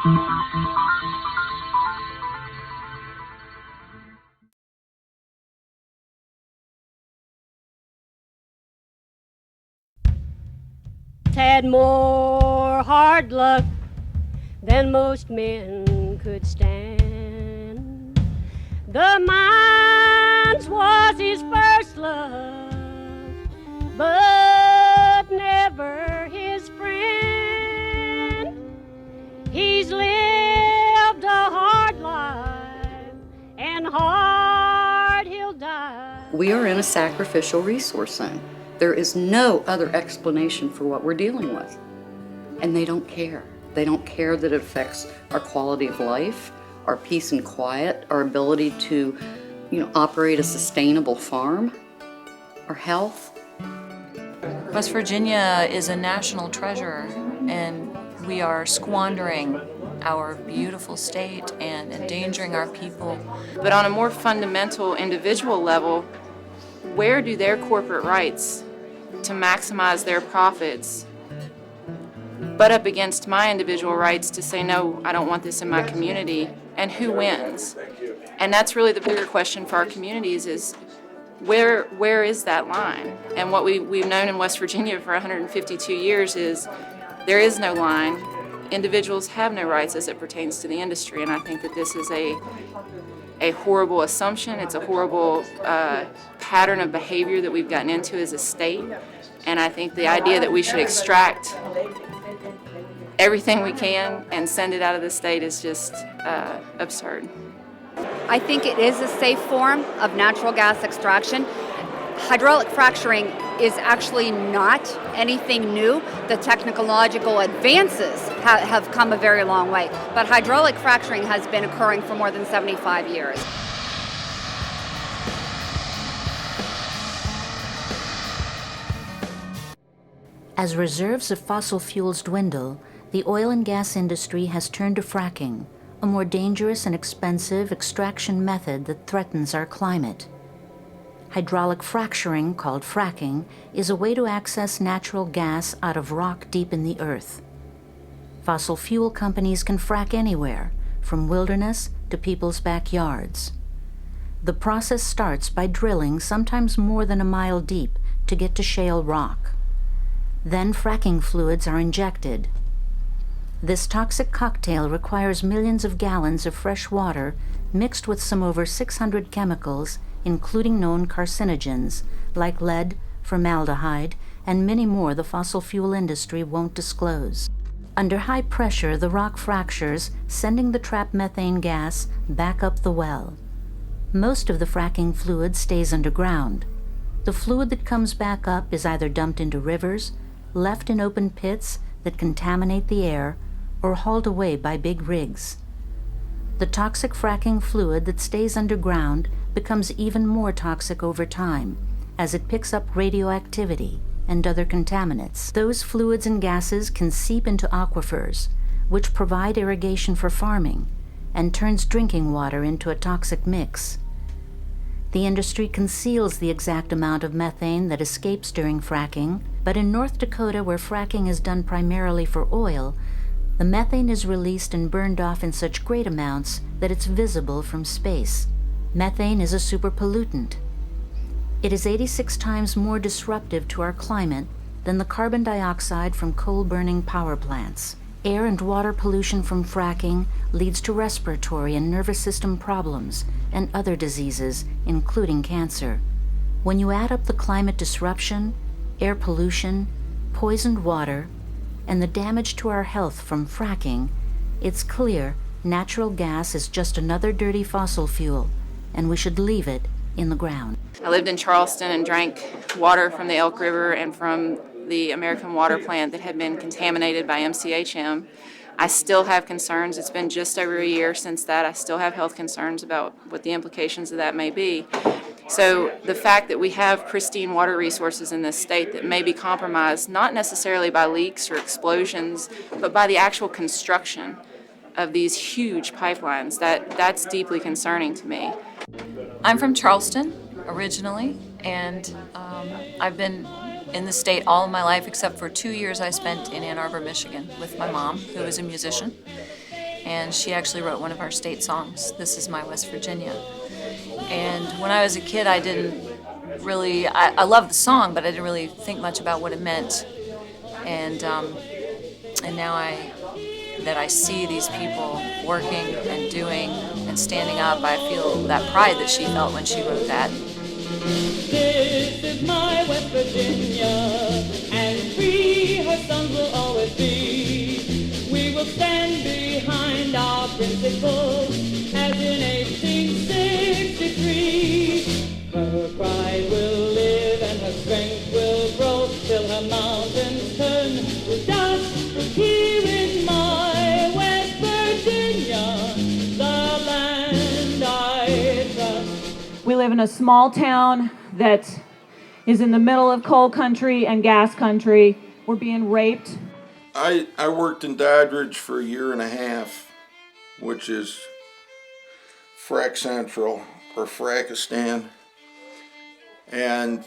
Had more hard luck than most men could stand. The mines was his first love, but never his friend. He's lived a hard life, and hard he'll die. We are in a sacrificial resource zone. There is no other explanation for what we're dealing with. And they don't care. They don't care that it affects our quality of life, our peace and quiet, our ability to, operate a sustainable farm, our health. West Virginia is a national treasure, and we are squandering our beautiful state and endangering our people. But on a more fundamental individual level, where do their corporate rights to maximize their profits butt up against my individual rights to say, no, I don't want this in my community, and who wins? And that's really the bigger question for our communities is, where is that line? And what we've known in West Virginia for 152 years is there is no line. Individuals have no rights as it pertains to the industry, and I think that this is a horrible assumption. It's a horrible pattern of behavior that we've gotten into as a state. And I think the idea that we should extract everything we can and send it out of the state is just absurd. I think it is a safe form of natural gas extraction. Hydraulic fracturing is actually not anything new. The technological advances have come a very long way, but hydraulic fracturing has been occurring for more than 75 years. As reserves of fossil fuels dwindle, the oil and gas industry has turned to fracking, a more dangerous and expensive extraction method that threatens our climate. Hydraulic fracturing, called fracking, is a way to access natural gas out of rock deep in the earth. Fossil fuel companies can frack anywhere, from wilderness to people's backyards. The process starts by drilling sometimes more than a mile deep to get to shale rock. Then fracking fluids are injected. This toxic cocktail requires millions of gallons of fresh water mixed with some over 600 chemicals, including known carcinogens like lead, formaldehyde, and many more the fossil fuel industry won't disclose. Under high pressure, the rock fractures, sending the trapped methane gas back up the well. Most of the fracking fluid stays underground. The fluid that comes back up is either dumped into rivers, left in open pits that contaminate the air, or hauled away by big rigs. The toxic fracking fluid that stays underground becomes even more toxic over time as it picks up radioactivity and other contaminants. Those fluids and gases can seep into aquifers, which provide irrigation for farming, and turns drinking water into a toxic mix. The industry conceals the exact amount of methane that escapes during fracking, but in North Dakota, where fracking is done primarily for oil, the methane is released and burned off in such great amounts that it's visible from space. Methane is a superpollutant. It is 86 times more disruptive to our climate than the carbon dioxide from coal-burning power plants. Air and water pollution from fracking leads to respiratory and nervous system problems and other diseases, including cancer. When you add up the climate disruption, air pollution, poisoned water, and the damage to our health from fracking, it's clear natural gas is just another dirty fossil fuel, and we should leave it in the ground. I lived in Charleston and drank water from the Elk River and from the American Water Plant that had been contaminated by MCHM. I still have concerns. It's been just over a year since that. I still have health concerns about what the implications of that may be. So the fact that we have pristine water resources in this state that may be compromised, not necessarily by leaks or explosions, but by the actual construction of these huge pipelines, that's deeply concerning to me. I'm from Charleston originally, and I've been in the state all of my life except for 2 years I spent in Ann Arbor, Michigan with my mom, who is a musician. and she actually wrote one of our state songs, This Is My West Virginia. And when I was a kid, I didn't really, I loved the song, but I didn't really think much about what it meant. And now that I see these people working and doing and standing up, I feel that pride that she felt when she wrote that. This is my West Virginia, and free her sons will always be. We will stand behind our principles as in 1863. Her pride will live and her strength will grow till her mountains turn to dust. Here in my West Virginia, the land I trust. We live in a small town that is in the middle of coal country and gas country. We're being raped. I worked in Doddridge for a year and a half, which is Frack Central or Frackistan, and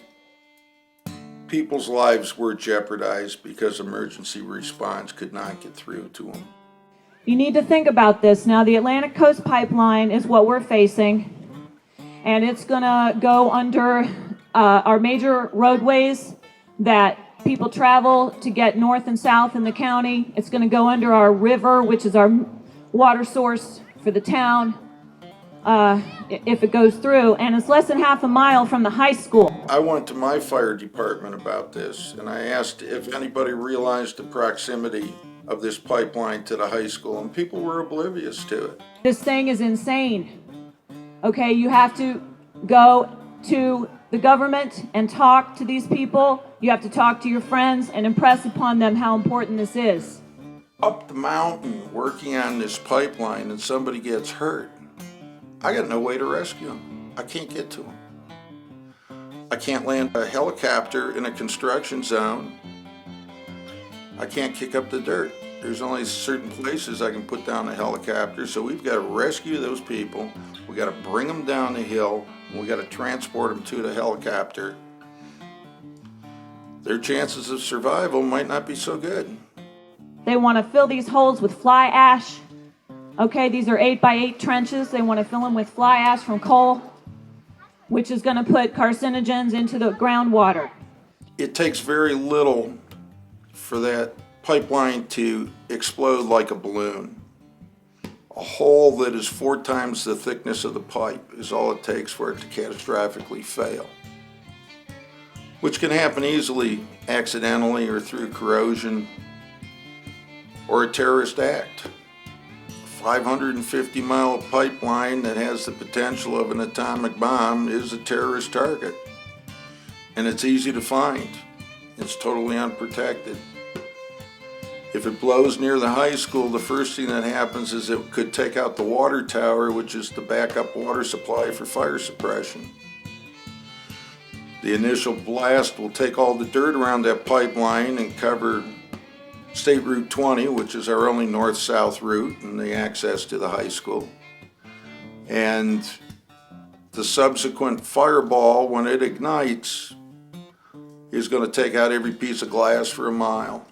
people's lives were jeopardized because emergency response could not get through to them. You need to think about this. Now, the Atlantic Coast Pipeline is what we're facing, and it's going to go under our major roadways that people travel to get north and south in the county. It's going to go under our river, which is our water source for the town, if it goes through, and it's less than half a mile from the high school. I went to my fire department about this, and I asked if anybody realized the proximity of this pipeline to the high school, and people were oblivious to it. This thing is insane. Okay, you have to go to the government and talk to these people. You have to talk to your friends and impress upon them how important this is. Up the mountain working on this pipeline and somebody gets hurt, I got no way to rescue them. I can't get to them. I can't land a helicopter in a construction zone. I can't kick up the dirt. There's only certain places I can put down a helicopter, so we've got to rescue those people. We got to bring them down the hill, and we got to transport them to the helicopter. Their chances of survival might not be so good. They want to fill these holes with fly ash. Okay, these are 8x8 trenches. They want to fill them with fly ash from coal, which is going to put carcinogens into the groundwater. It takes very little for that pipeline to explode like a balloon. A hole that is 4 times the thickness of the pipe is all it takes for it to catastrophically fail, which can happen easily accidentally or through corrosion or a terrorist act. A 550-mile pipeline that has the potential of an atomic bomb is a terrorist target, and it's easy to find. It's totally unprotected. If it blows near the high school, the first thing that happens is it could take out the water tower, which is the backup water supply for fire suppression. The initial blast will take all the dirt around that pipeline and cover State Route 20, which is our only north-south route and the access to the high school. And the subsequent fireball, when it ignites, is going to take out every piece of glass for a mile.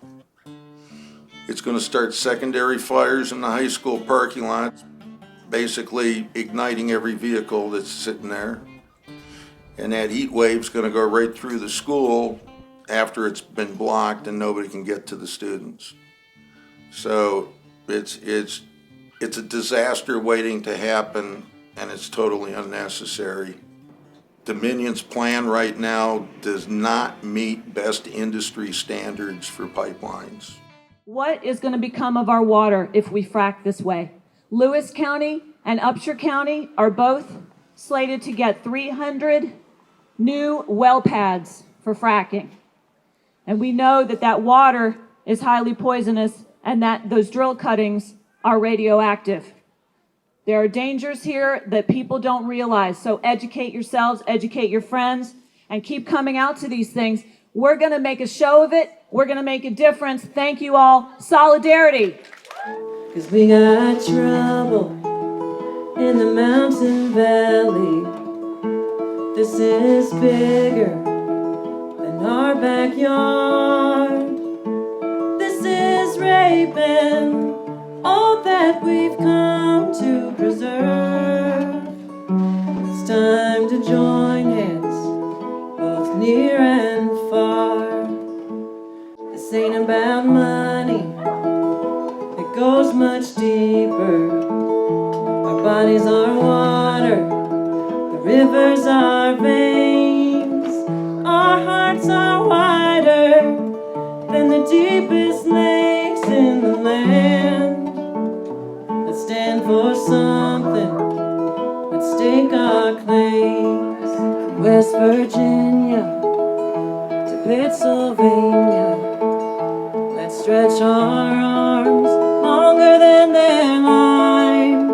It's going to start secondary fires in the high school parking lot, basically igniting every vehicle that's sitting there. And that heat wave's going to go right through the school after it's been blocked and nobody can get to the students. So it's a disaster waiting to happen, and it's totally unnecessary. Dominion's plan right now does not meet best industry standards for pipelines. What is going to become of our water if we frack this way? Lewis County and Upshur County are both slated to get 300 new well pads for fracking. And we know that that water is highly poisonous and that those drill cuttings are radioactive. There are dangers here that people don't realize. So educate yourselves, educate your friends, and keep coming out to these things. We're going to make a show of it. We're going to make a difference. Thank you all. Solidarity. 'Cause we got trouble in the mountain valley. This is bigger than our backyard. This is raping all that that we've come to preserve. It's time to join hands, both near and far. This ain't about money, it goes much deeper. Our bodies are water, the rivers are veins. Our hearts are wider than the deepest lakes in the land. Let's stand for something, let's stake our claims. From West Virginia to Pennsylvania, let's stretch our arms longer than their line.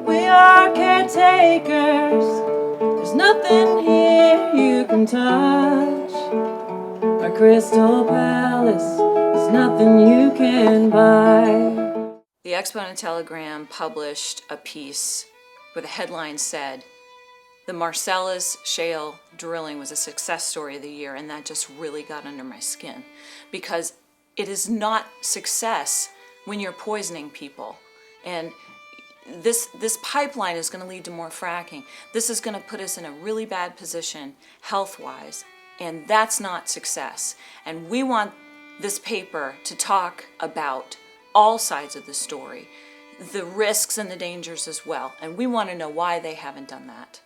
We are caretakers, there's nothing here you can touch. Our crystal palace is nothing you can buy. The Exponent and Telegram published a piece where the headline said, "The Marcellus shale drilling was a success story of the year," and that just really got under my skin, because it is not success when you're poisoning people. And this pipeline is going to lead to more fracking. This is going to put us in a really bad position health-wise, and that's not success. And we want this paper to talk about all sides of the story, the risks and the dangers as well, and we want to know why they haven't done that.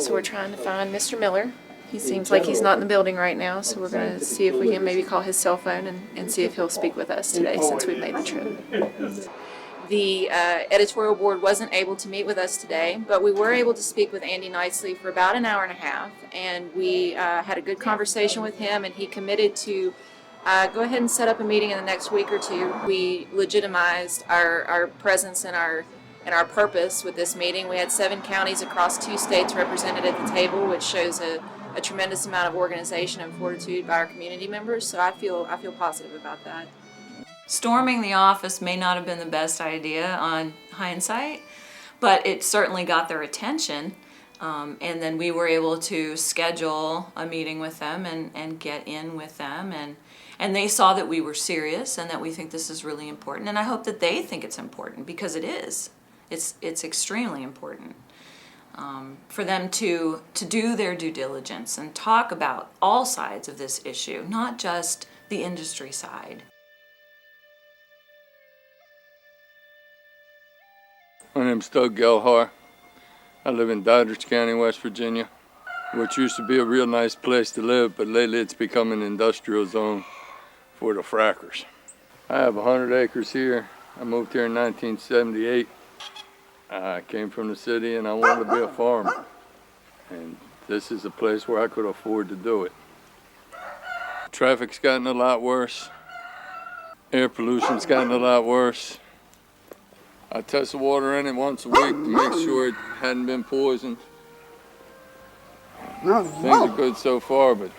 So we're trying to find Mr. Miller. He seems like he's not in the building right now, so we're going to see if we can maybe call his cell phone and see if he'll speak with us today since we've made the trip. The editorial board wasn't able to meet with us today, but we were able to speak with Andy Knightley for about an hour and a half, and we had a good conversation with him, and he committed to go ahead and set up a meeting in the next week or two. We legitimized our presence and our purpose with this meeting. We had 7 counties across 2 states represented at the table, which shows a tremendous amount of organization and fortitude by our community members, so I feel positive about that. Storming the office may not have been the best idea on hindsight, but it certainly got their attention, and then we were able to schedule a meeting with them and get in with them, and they saw that we were serious and that we think this is really important, and I hope that they think it's important, because it is. It's extremely important for them to do their due diligence and talk about all sides of this issue, not just the industry side. My name's Doug Gelhar. I live in Doddridge County, West Virginia, which used to be a real nice place to live, but lately it's become an industrial zone for the frackers. I have 100 acres here. I moved here in 1978. I came from the city and I wanted to be a farmer. And this is a place where I could afford to do it. Traffic's gotten a lot worse. Air pollution's gotten a lot worse. I test the water in it once a week to make sure it hadn't been poisoned. Things are good so far, but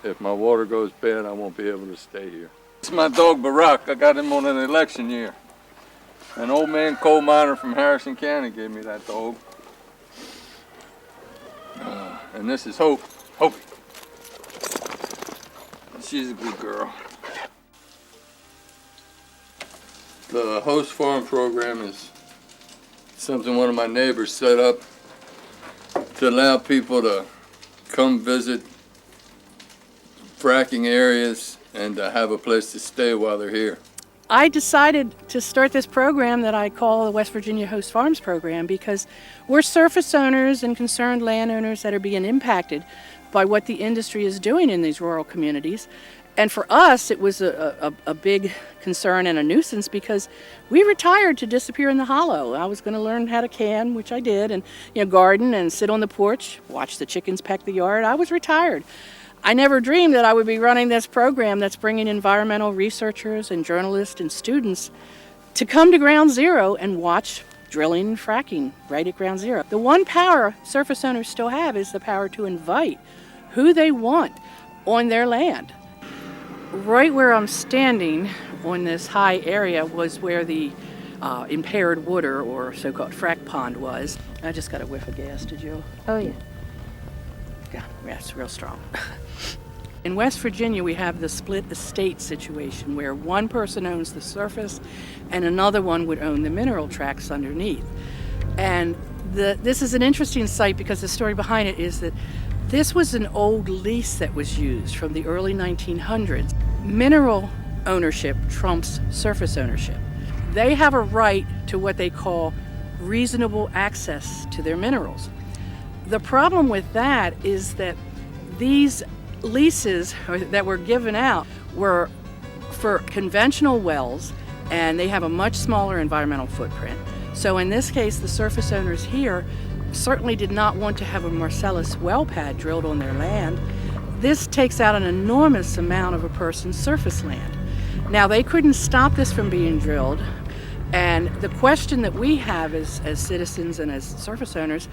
if my water goes bad, I won't be able to stay here. This is my dog Barack. I got him on an election year. An old man coal miner from Harrison County gave me that dog. And this is Hope. Hope. She's a good girl. The host farm program is something one of my neighbors set up to allow people to come visit fracking areas and to have a place to stay while they're here. I decided to start this program that I call the West Virginia Host Farms Program because we're surface owners and concerned landowners that are being impacted by what the industry is doing in these rural communities. And for us, it was a big concern and a nuisance because we retired to disappear in the hollow. I was going to learn how to can, which I did, and garden and sit on the porch, watch the chickens peck the yard. I was retired. I never dreamed that I would be running this program that's bringing environmental researchers and journalists and students to come to ground zero and watch drilling and fracking right at ground zero. The one power surface owners still have is the power to invite who they want on their land. Right where I'm standing on this high area was where the impaired water or so-called frack pond was. I just got a whiff of gas, did you? Oh yeah. Yeah, it's real strong. In West Virginia, we have the split estate situation where one person owns the surface and another one would own the mineral tracts underneath. And this is an interesting site because the story behind it is that this was an old lease that was used from the early 1900s. Mineral ownership trumps surface ownership. They have a right to what they call reasonable access to their minerals. The problem with that is that these leases that were given out were for conventional wells, and they have a much smaller environmental footprint. So in this case, the surface owners here certainly did not want to have a Marcellus well pad drilled on their land. This takes out an enormous amount of a person's surface land. Now, they couldn't stop this from being drilled, and the question that we have as citizens and as surface owners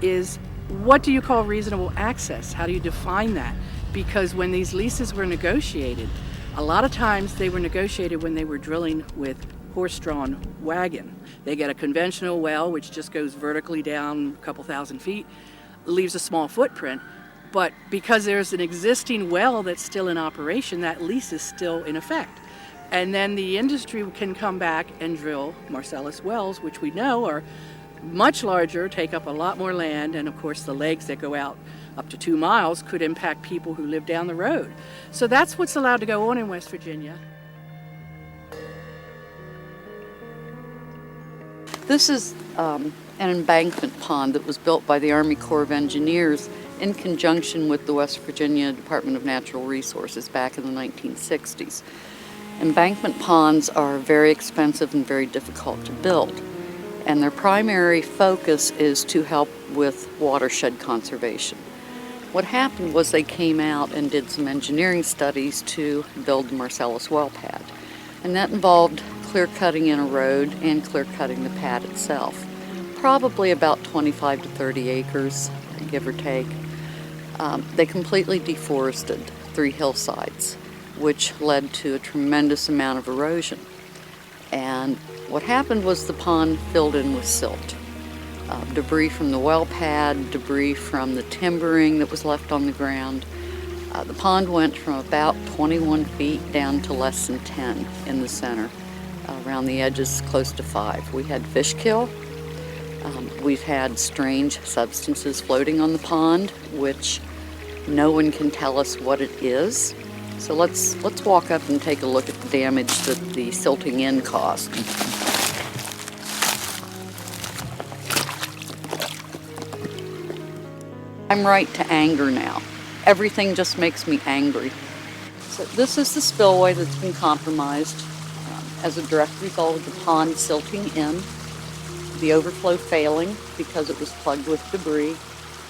is, what do you call reasonable access? How do you define that? Because when these leases were negotiated, a lot of times they were negotiated when they were drilling with horse-drawn wagon. They get a conventional well, which just goes vertically down a couple thousand feet, leaves a small footprint, but because there's an existing well that's still in operation, that lease is still in effect. And then the industry can come back and drill Marcellus wells, which we know are much larger, take up a lot more land, and of course the legs that go out up to 2 miles could impact people who live down the road. So that's what's allowed to go on in West Virginia. This is an embankment pond that was built by the Army Corps of Engineers in conjunction with the West Virginia Department of Natural Resources back in the 1960s. Embankment ponds are very expensive and very difficult to build, and their primary focus is to help with watershed conservation. What happened was they came out and did some engineering studies to build the Marcellus well pad, and that involved clear cutting in a road and clear cutting the pad itself. Probably about 25 to 30 acres, give or take. They completely deforested 3 hillsides, which led to a tremendous amount of erosion. And what happened was the pond filled in with silt. Debris from the well pad, debris from the timbering that was left on the ground. The pond went from about 21 feet down to less than 10 in the center. Around the edges, close to 5. We had fish kill. We've had strange substances floating on the pond, which no one can tell us what it is. So let's walk up and take a look at the damage that the silting in caused. I'm right to anger now. Everything just makes me angry. So this is the spillway that's been compromised as a direct result of the pond silting in, the overflow failing because it was plugged with debris.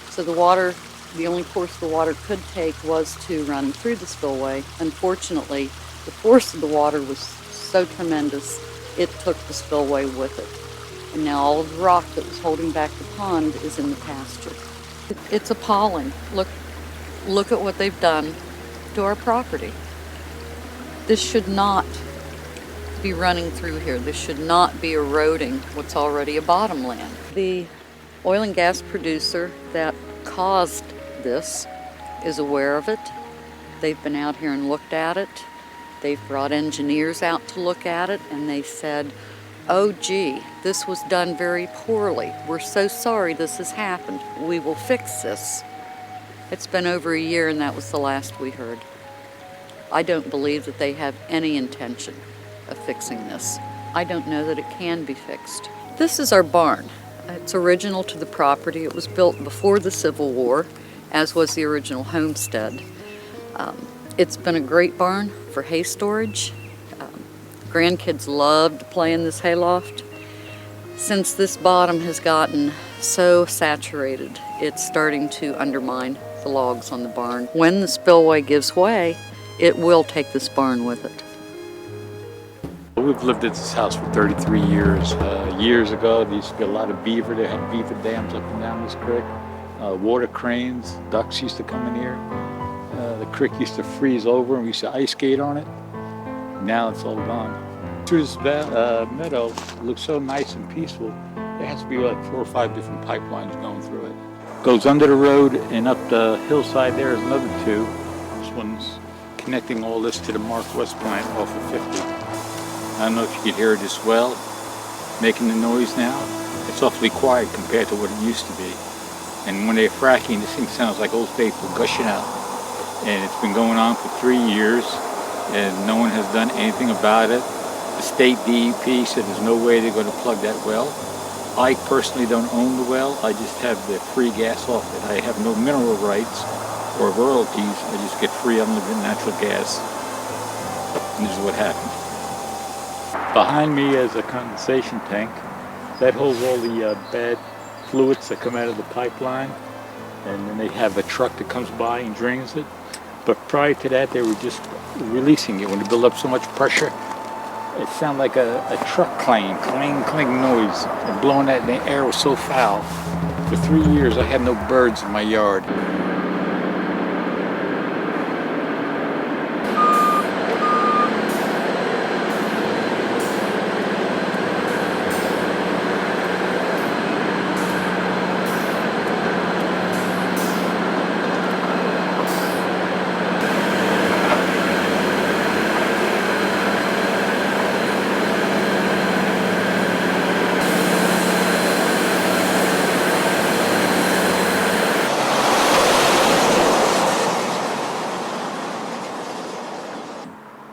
So the only course the water could take was to run through the spillway. Unfortunately, the force of the water was so tremendous, it took the spillway with it. And now all of the rock that was holding back the pond is in the pasture. It's appalling. Look at what they've done to our property. This should not be running through here. This should not be eroding what's already a bottomland. The oil and gas producer that caused this is aware of it. They've been out here and looked at it. They've brought engineers out to look at it, and they said, "Oh gee, this was done very poorly. We're so sorry this has happened. We will fix this." It's been over a year, and that was the last we heard. I don't believe that they have any intention of fixing this. I don't know that it can be fixed. This is our barn. It's original to the property. It was built before the Civil War, as was the original homestead. It's been a great barn for hay storage. Grandkids love to play in this hayloft. Since this bottom has gotten so saturated, it's starting to undermine the logs on the barn. When the spillway gives way, it will take this barn with it. We've lived at this house for 33 years. Years ago, there used to be a lot of beaver. They had beaver dams up and down this creek. Water cranes, ducks used to come in here. The creek used to freeze over and we used to ice skate on it. Now it's all gone. Through this meadow, it looks so nice and peaceful. There has to be like 4 or 5 different pipelines going through it. Goes under the road and up the hillside there is another 2. This one's connecting all this to the Northwest plant off of 50. I don't know if you can hear it as well, making the noise now. It's awfully quiet compared to what it used to be. And when they're fracking, this thing sounds like old vapor gushing out. And it's been going on for 3 years, and no one has done anything about it. The state DEP said there's no way they're going to plug that well. I personally don't own the well. I just have the free gas off it. I have no mineral rights or royalties. I just get free unlimited natural gas. And this is what happened. Behind me is a condensation tank. That holds all the bad fluids that come out of the pipeline. And then they have a truck that comes by and drains it. But prior to that, they were just releasing it. When they build up so much pressure, it sounded like a truck clang noise. And blowing that in the air was so foul. For 3 years, I had no birds in my yard.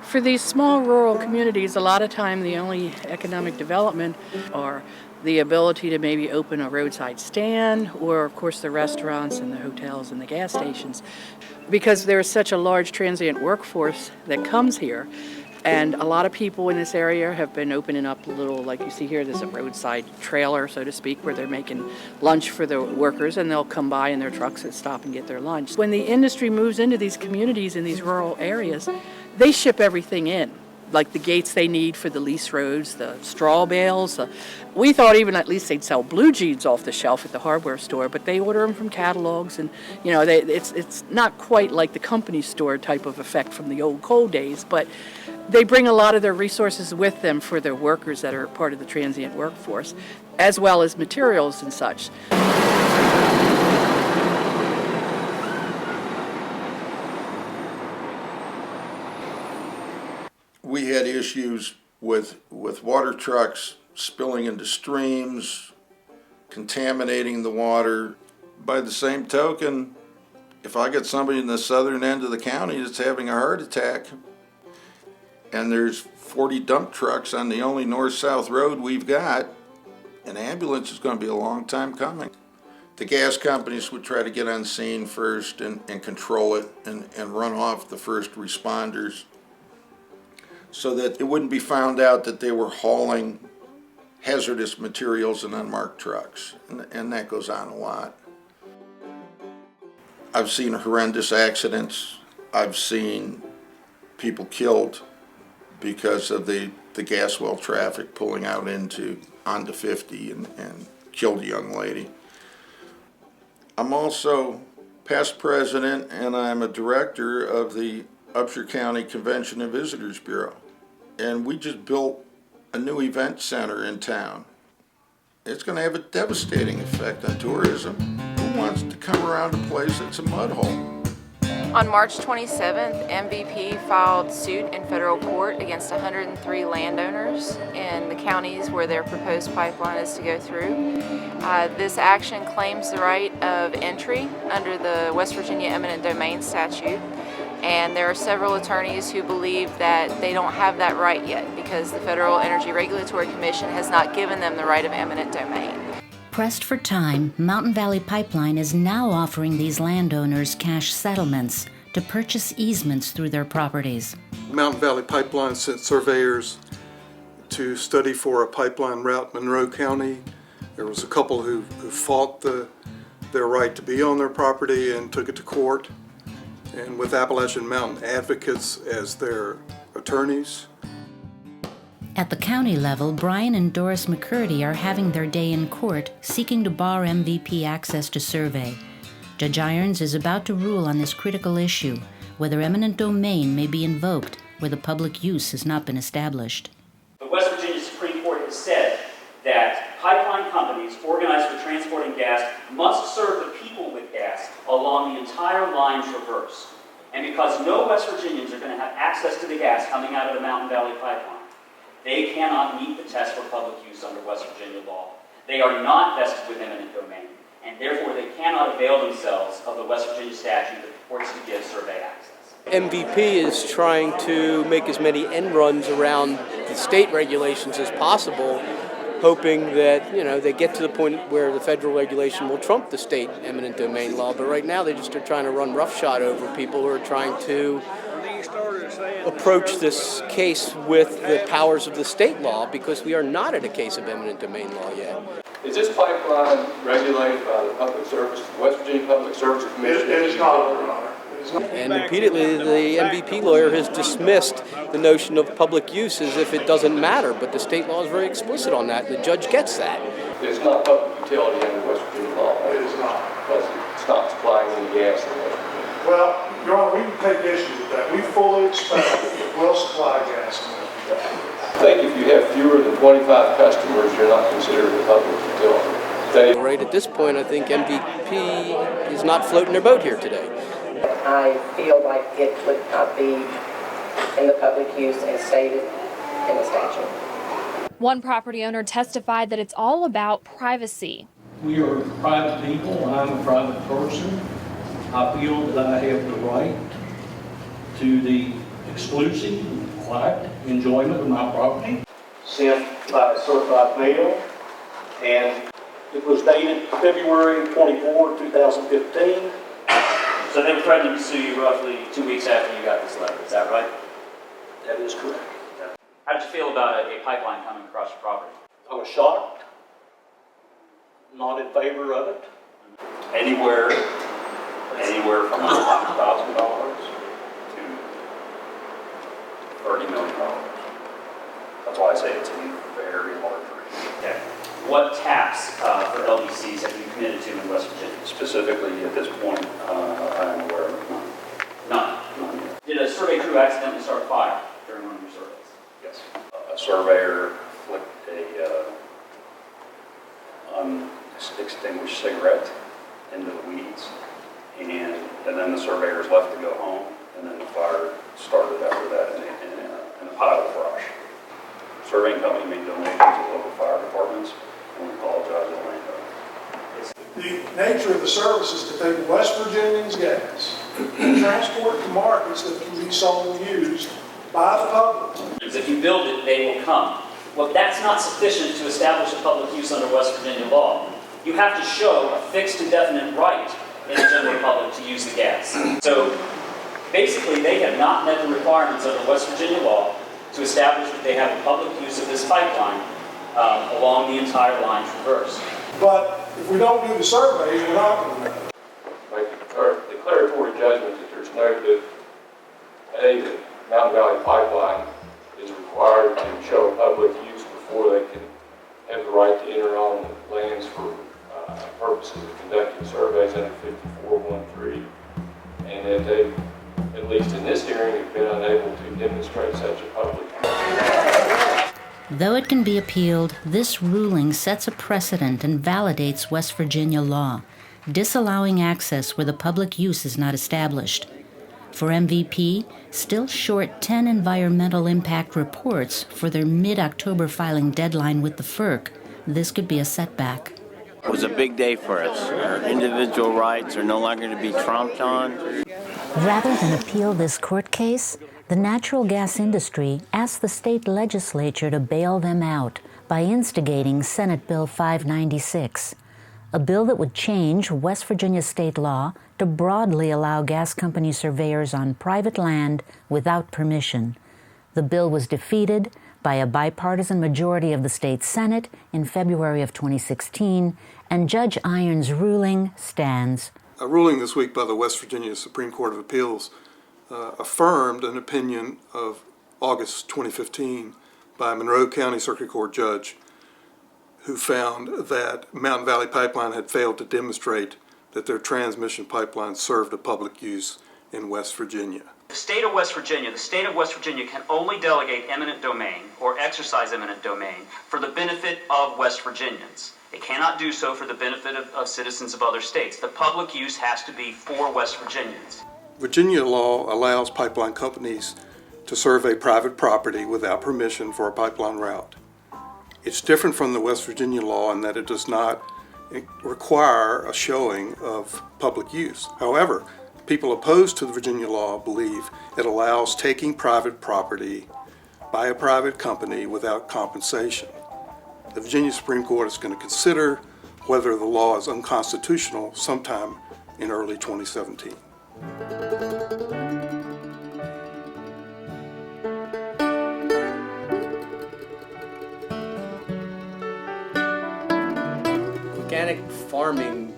For these small rural communities, a lot of time the only economic development are the ability to maybe open a roadside stand, or of course the restaurants and the hotels and the gas stations. Because there's such a large transient workforce that comes here, and a lot of people in this area have been opening up a little, like you see here, there's a roadside trailer, so to speak, where they're making lunch for the workers, and they'll come by in their trucks and stop and get their lunch. When the industry moves into these communities in these rural areas, they ship everything in, like the gates they need for the lease roads, the straw bales. We thought even at least they'd sell blue jeans off the shelf at the hardware store, but they order them from catalogs, and you know, it's not quite like the company store type of effect from the old coal days, but they bring a lot of their resources with them for their workers that are part of the transient workforce, as well as materials and such. We had issues with water trucks spilling into streams, contaminating the water. By the same token, if I get somebody in the southern end of the county that's having a heart attack, and there's 40 dump trucks on the only north-south road we've got, an ambulance is going to be a long time coming. The gas companies would try to get on scene first and control it and run off the first responders, so that it wouldn't be found out that they were hauling hazardous materials in unmarked trucks. And that goes on a lot. I've seen horrendous accidents. I've seen people killed because of the gas well traffic pulling out onto 50 and killed a young lady. I'm also past president, and I'm a director of the Upshur County Convention and Visitors Bureau. And we just built a new event center in town. It's going to have a devastating effect on tourism. Who wants to come around a place that's a mud hole? On March 27th, MVP filed suit in federal court against 103 landowners in the counties where their proposed pipeline is to go through. This action claims the right of entry under the West Virginia eminent domain statute. And there are several attorneys who believe that they don't have that right yet because the Federal Energy Regulatory Commission has not given them the right of eminent domain. Pressed for time, Mountain Valley Pipeline is now offering these landowners cash settlements to purchase easements through their properties. Mountain Valley Pipeline sent surveyors to study for a pipeline route in Monroe County. There was a couple who fought their right to be on their property and took it to court. And with Appalachian Mountain advocates as their attorneys. At the county level, Brian and Doris McCurdy are having their day in court, seeking to bar MVP access to survey. Judge Irons is about to rule on this critical issue, whether eminent domain may be invoked where the public use has not been established. The West Virginia Supreme Court has said that pipeline companies organized for transporting gas must serve the people with gas along the entire line traverse. And because no West Virginians are going to have access to the gas coming out of the Mountain Valley Pipeline, they cannot meet the test for public use under West Virginia law. They are not vested with eminent domain, and therefore they cannot avail themselves of the West Virginia statute that purports to give survey access. MVP is trying to make as many end runs around the state regulations as possible, hoping that, they get to the point where the federal regulation will trump the state eminent domain law. But right now they just are trying to run roughshod over people who are trying to approach this case with the powers of the state law, because we are not at a case of eminent domain law yet. Is this pipeline regulated by the Public Service, West Virginia Public Service Commission? It is not, Your Honor. And repeatedly, the MVP lawyer has dismissed the notion of public use as if it doesn't matter, but the state law is very explicit on that, and the judge gets that. It's not public utility under West Virginia law. It is not. Because it's not supplying any gas in West Virginia. Well, Your Honor, we can take issue with that. We fully expect it will supply gas. I think if you have fewer than 25 customers, you're not considered a public utility. Right at this point, I think MVP is not floating their boat here today. I feel like it would not be in the public use as stated in the statute. One property owner testified that it's all about privacy. We are private people. I'm a private person. I feel that I have the right to the exclusive, quiet enjoyment of my property. Sent by a certified mail, and it was dated February 24, 2015. So they were threatening to sue you roughly 2 weeks after you got this letter, is that right? That is correct. How did you feel about a pipeline coming across your property? I was shocked, not in favor of it. Anywhere from $100,000 to $30 million. That's why I say it's a very large range. Okay. What taps for LDCs have you committed to in West Virginia? Specifically, at this point, I am aware of none. None yet. Did a survey crew accidentally start a fire during one of your surveys? Yes. A surveyor flicked a unextinguished cigarette into the weeds, and then the surveyors left to go home, and then the fire started after that in a pile of brush. The surveying company made donations to local fire departments, and we apologize to the landowner. The nature of the service is to take West Virginians' gas and transport it to markets that can be sold and used by the public. If you build it, they will come. Well, that's not sufficient to establish a public use under West Virginia law. You have to show a fixed and definite right in the general public to use the gas. So basically, they have not met the requirements of the West Virginia law to establish that they have a public use of this pipeline along the entire line traverse. But if we don't do the surveys, we're not going to know. Make a declaratory judgment that there's no, the Mountain Valley Pipeline is required to show public use before they can have the right to enter on the lands for purposes of conducting surveys under 5413, and that they, at least in this hearing, have been unable to demonstrate such a public use. Though it can be appealed, this ruling sets a precedent and validates West Virginia law, disallowing access where the public use is not established. For MVP, still short 10 environmental impact reports for their mid-October filing deadline with the FERC, this could be a setback. It was a big day for us. Our individual rights are no longer to be tromped on. Rather than appeal this court case, the natural gas industry asked the state legislature to bail them out by instigating Senate Bill 596, a bill that would change West Virginia state law to broadly allow gas company surveyors on private land without permission. The bill was defeated by a bipartisan majority of the state Senate in February of 2016, and Judge Iron's ruling stands. A ruling this week by the West Virginia Supreme Court of Appeals affirmed an opinion of August 2015 by a Monroe County Circuit Court judge who found that Mountain Valley Pipeline had failed to demonstrate that their transmission pipeline served a public use in West Virginia. The state of West Virginia can only delegate eminent domain or exercise eminent domain for the benefit of West Virginians. It cannot do so for the benefit of citizens of other states. The public use has to be for West Virginians. Virginia law allows pipeline companies to survey private property without permission for a pipeline route. It's different from the West Virginia law in that it does not require a showing of public use. However, people opposed to the Virginia law believe it allows taking private property by a private company without compensation. The Virginia Supreme Court is going to consider whether the law is unconstitutional sometime in early 2017. Organic farming,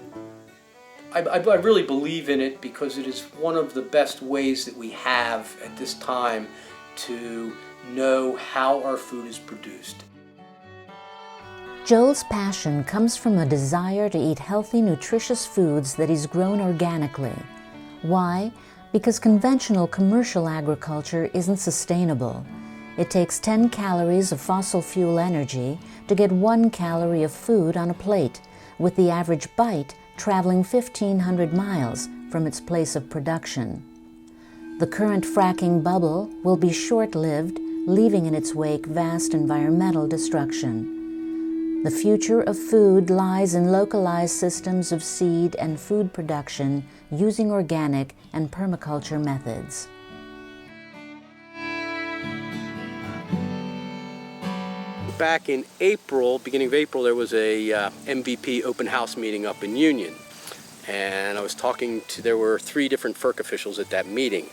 I really believe in it because it is one of the best ways that we have at this time to know how our food is produced. Joel's passion comes from a desire to eat healthy, nutritious foods that he's grown organically. Why? Because conventional commercial agriculture isn't sustainable. It takes 10 calories of fossil fuel energy to get 1 calorie of food on a plate, with the average bite traveling 1,500 miles from its place of production. The current fracking bubble will be short-lived, leaving in its wake vast environmental destruction. The future of food lies in localized systems of seed and food production using organic and permaculture methods. Back in April, beginning of April, there was a MVP open house meeting up in Union. And I was there were 3 different FERC officials at that meeting.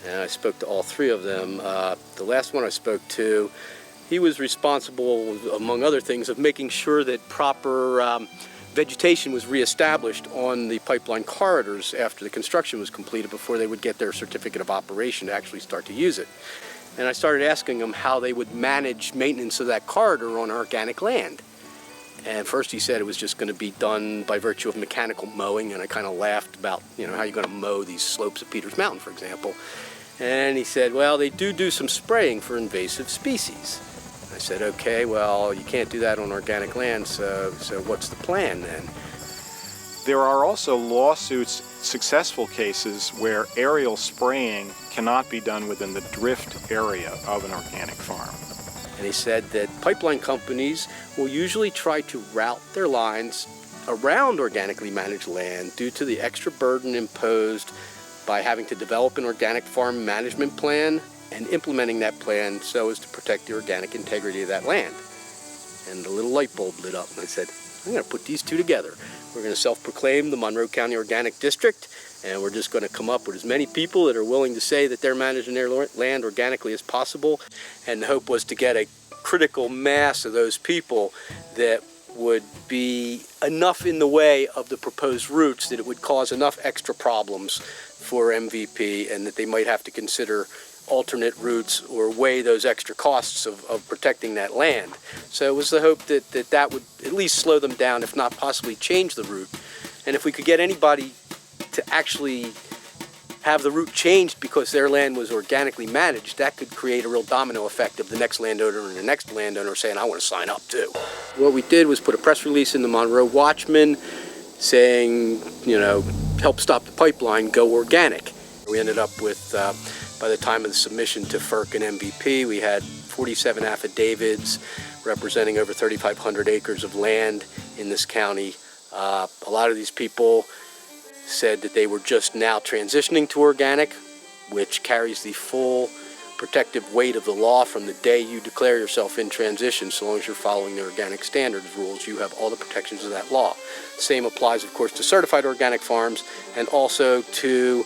And I spoke to all 3 of them. The last one I spoke to, he was responsible, among other things, of making sure that proper vegetation was reestablished on the pipeline corridors after the construction was completed before they would get their certificate of operation to actually start to use it. And I started asking them how they would manage maintenance of that corridor on organic land. And first he said it was just going to be done by virtue of mechanical mowing, and I kind of laughed about, how are you going to mow these slopes of Peters Mountain, for example. And he said, well, they do some spraying for invasive species. I said, okay, well, you can't do that on organic land, so what's the plan then? There are also lawsuits, successful cases, where aerial spraying cannot be done within the drift area of an organic farm. And he said that pipeline companies will usually try to route their lines around organically managed land due to the extra burden imposed by having to develop an organic farm management plan and implementing that plan so as to protect the organic integrity of that land. And the little light bulb lit up, and I said, I'm going to put these 2 together. We're going to self-proclaim the Monroe County Organic District, and we're just going to come up with as many people that are willing to say that they're managing their land organically as possible. And the hope was to get a critical mass of those people that would be enough in the way of the proposed routes that it would cause enough extra problems for MVP, and that they might have to consider alternate routes or weigh those extra costs of protecting that land. So it was the hope that would at least slow them down, if not possibly change the route. And if we could get anybody to actually have the route changed because their land was organically managed, that could create a real domino effect of the next landowner and the next landowner saying, I want to sign up too. What we did was put a press release in the Monroe Watchman saying, help stop the pipeline, go organic. We ended up with, by the time of the submission to FERC and MVP, we had 47 affidavits representing over 3,500 acres of land in this county. A lot of these people said that they were just now transitioning to organic, which carries the full protective weight of the law from the day you declare yourself in transition. So long as you're following the organic standards rules, you have all the protections of that law. Same applies, of course, to certified organic farms and also to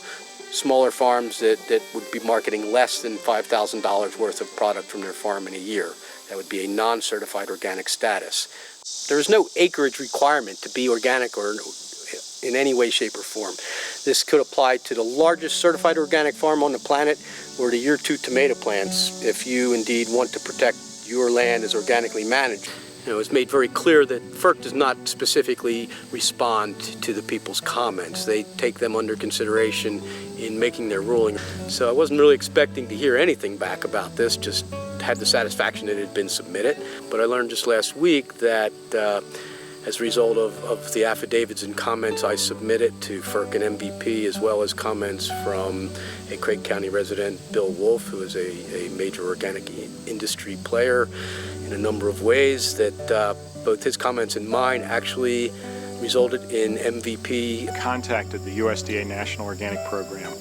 smaller farms that would be marketing less than $5,000 worth of product from their farm in a year. That would be a non-certified organic status. There is no acreage requirement to be organic or in any way, shape, or form. This could apply to the largest certified organic farm on the planet or to your 2 tomato plants if you indeed want to protect your land as organically managed. It's made very clear that FERC does not specifically respond to the people's comments. They take them under consideration in making their ruling. So I wasn't really expecting to hear anything back about this, just had the satisfaction that it had been submitted. But I learned just last week that as a result of the affidavits and comments I submitted to FERC and MVP, as well as comments from a Craig County resident, Bill Wolf, who is a major organic industry player in a number of ways, that both his comments and mine actually resulted in MVP. Contacted the USDA National Organic Program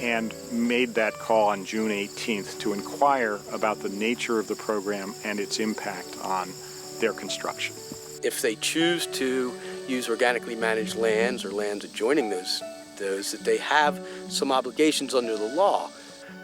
and made that call on June 18th to inquire about the nature of the program and its impact on their construction. If they choose to use organically managed lands or lands adjoining those that they have some obligations under the law.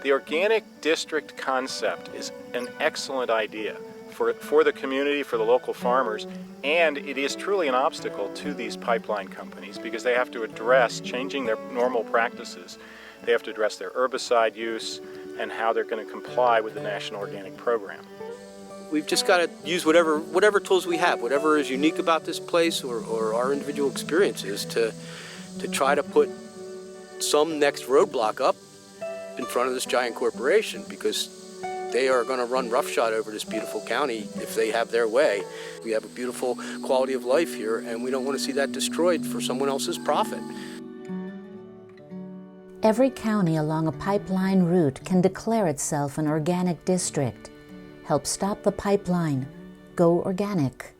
The organic district concept is an excellent idea for the community, for the local farmers, and it is truly an obstacle to these pipeline companies because they have to address changing their normal practices. They have to address their herbicide use and how they're going to comply with the National Organic Program. We've just got to use whatever tools we have, whatever is unique about this place or our individual experiences to try to put some next roadblock up in front of this giant corporation, because they are going to run roughshod over this beautiful county if they have their way. We have a beautiful quality of life here, and we don't want to see that destroyed for someone else's profit. Every county along a pipeline route can declare itself an organic district. Help stop the pipeline. Go organic.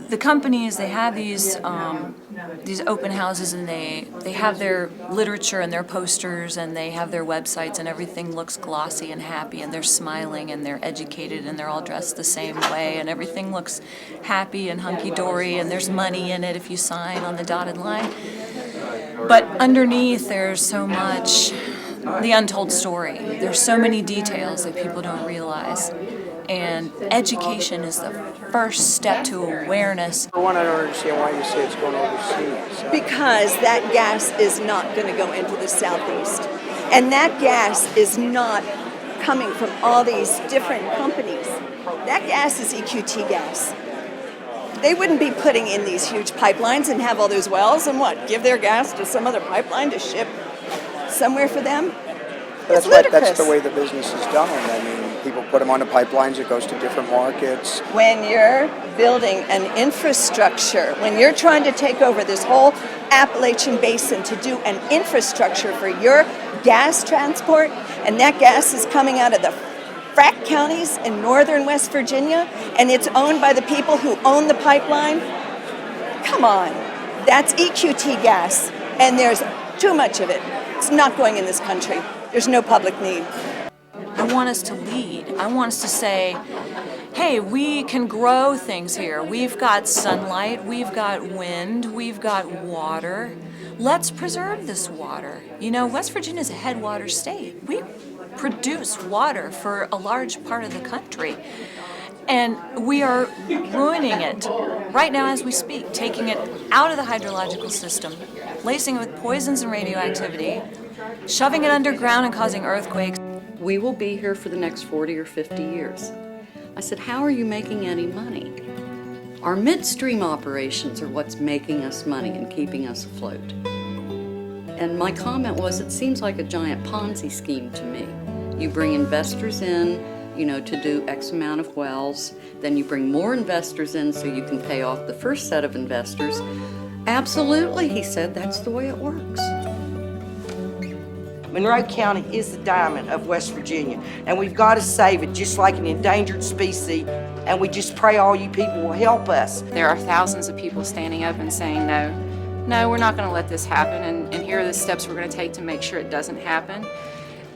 The companies, they have these open houses, and they have their literature and their posters, and they have their websites, and everything looks glossy and happy, and they're smiling and they're educated and they're all dressed the same way, and everything looks happy and hunky-dory, and there's money in it if you sign on the dotted line. But underneath there's so much, the untold story. There's so many details that people don't realize. And education is the first step to awareness. For one, I don't understand why you say it's going overseas. Because that gas is not going to go into the southeast. And that gas is not coming from all these different companies. That gas is EQT gas. They wouldn't be putting in these huge pipelines and have all those wells and what, give their gas to some other pipeline to ship somewhere for them? That's the way the business is done. I mean, people put them on the pipelines, it goes to different markets. When you're building an infrastructure, when you're trying to take over this whole Appalachian Basin to do an infrastructure for your gas transport, and that gas is coming out of the frack counties in northern West Virginia, and it's owned by the people who own the pipeline, come on, that's EQT gas, and there's too much of it. It's not going in this country. There's no public need. I want us to lead. I want us to say, hey, we can grow things here. We've got sunlight, we've got wind, we've got water. Let's preserve this water. You know, West Virginia is a headwater state. We produce water for a large part of the country. And we are ruining it right now as we speak, taking it out of the hydrological system, lacing it with poisons and radioactivity, shoving it underground and causing earthquakes. We will be here for the next 40 or 50 years. I said, how are you making any money? Our midstream operations are what's making us money and keeping us afloat. And my comment was, it seems like a giant Ponzi scheme to me. You bring investors in, to do X amount of wells, then you bring more investors in so you can pay off the first set of investors. Absolutely, he said, that's the way it works. Monroe County is the diamond of West Virginia, and we've got to save it just like an endangered species, and we just pray all you people will help us. There are thousands of people standing up and saying, no, we're not going to let this happen, and here are the steps we're going to take to make sure it doesn't happen.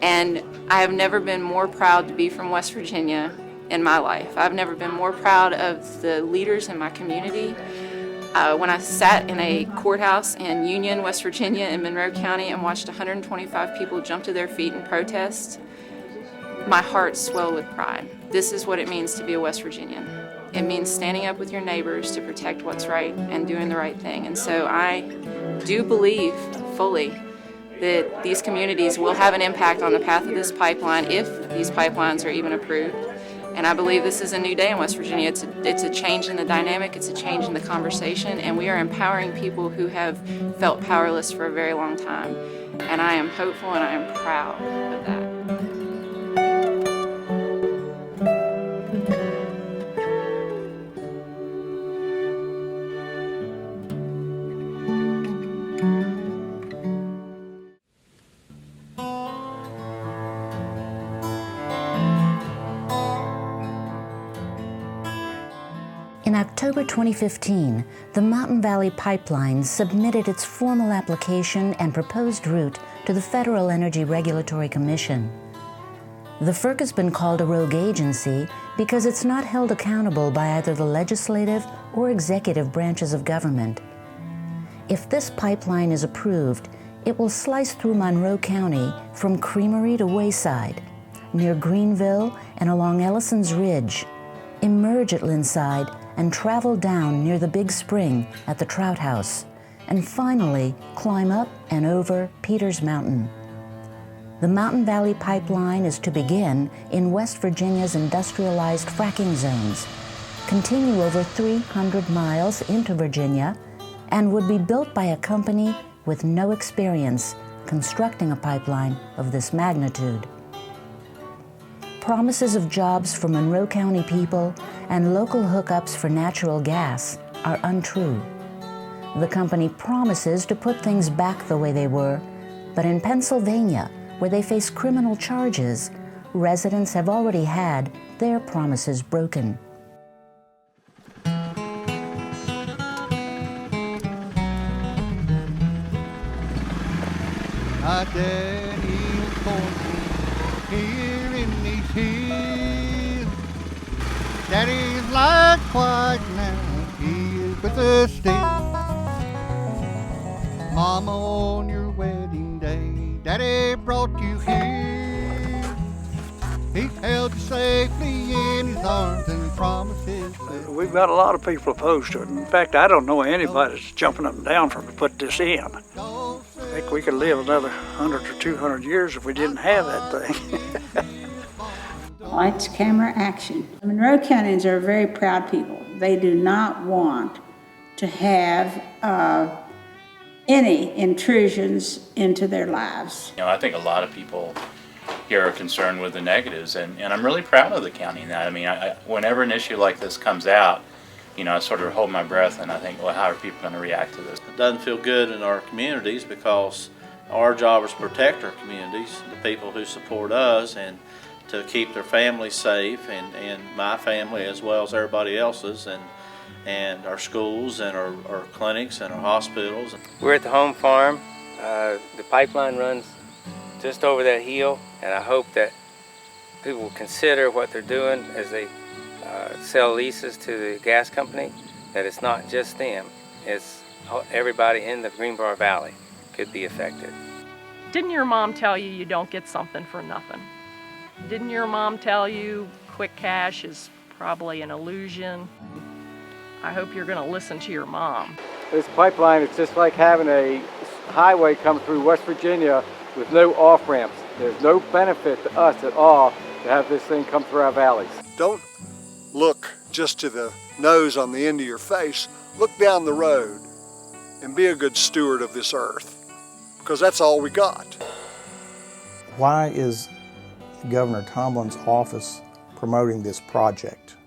And I have never been more proud to be from West Virginia in my life. I've never been more proud of the leaders in my community. When I sat in a courthouse in Union, West Virginia, in Monroe County, and watched 125 people jump to their feet in protest, my heart swelled with pride. This is what it means to be a West Virginian. It means standing up with your neighbors to protect what's right and doing the right thing. And so I do believe fully that these communities will have an impact on the path of this pipeline if these pipelines are even approved. And I believe this is a new day in West Virginia. It's a change in the dynamic, it's a change in the conversation, and we are empowering people who have felt powerless for a very long time. And I am hopeful and I am proud of that. October 2015, the Mountain Valley Pipeline submitted its formal application and proposed route to the Federal Energy Regulatory Commission. The FERC has been called a rogue agency because it's not held accountable by either the legislative or executive branches of government. If this pipeline is approved, it will slice through Monroe County from Creamery to Wayside, near Greenville and along Ellison's Ridge, emerge at Linside and travel down near the Big Spring at the Trout House, and finally climb up and over Peters Mountain. The Mountain Valley Pipeline is to begin in West Virginia's industrialized fracking zones, continue over 300 miles into Virginia, and would be built by a company with no experience constructing a pipeline of this magnitude. Promises of jobs for Monroe County people and local hookups for natural gas are untrue. The company promises to put things back the way they were, but in Pennsylvania, where they face criminal charges, residents have already had their promises broken. My daddy was born here in these hills. Daddy's like white now, he is with us still. Mama, on your wedding day, Daddy brought you here. He held you safely in his arms and promises. We've got a lot of people opposed to it. In fact, I don't know anybody that's jumping up and down for to put this in. I think we could live another 100 or 200 years if we didn't have that thing. Lights, camera, action. Monroe Countyans are very proud people. They do not want to have any intrusions into their lives. I think a lot of people here are concerned with the negatives, and I'm really proud of the county in that. I mean, whenever an issue like this comes out, I sort of hold my breath and I think, well, how are people going to react to this? It doesn't feel good in our communities because our job is to protect our communities, the people who support us, and to keep their families safe, and my family as well as everybody else's, and our schools and our clinics and our hospitals. We're at the home farm. The pipeline runs just over that hill, and I hope that people will consider what they're doing as they sell leases to the gas company, that it's not just them, it's everybody in the Greenbrier Valley could be affected. Didn't your mom tell you you don't get something for nothing? Didn't your mom tell you quick cash is probably an illusion? I hope you're going to listen to your mom. This pipeline is just like having a highway come through West Virginia with no off-ramps. There's no benefit to us at all to have this thing come through our valleys. Don't look just to the nose on the end of your face. Look down the road and be a good steward of this earth, because that's all we got. Why is Governor Tomlin's office promoting this project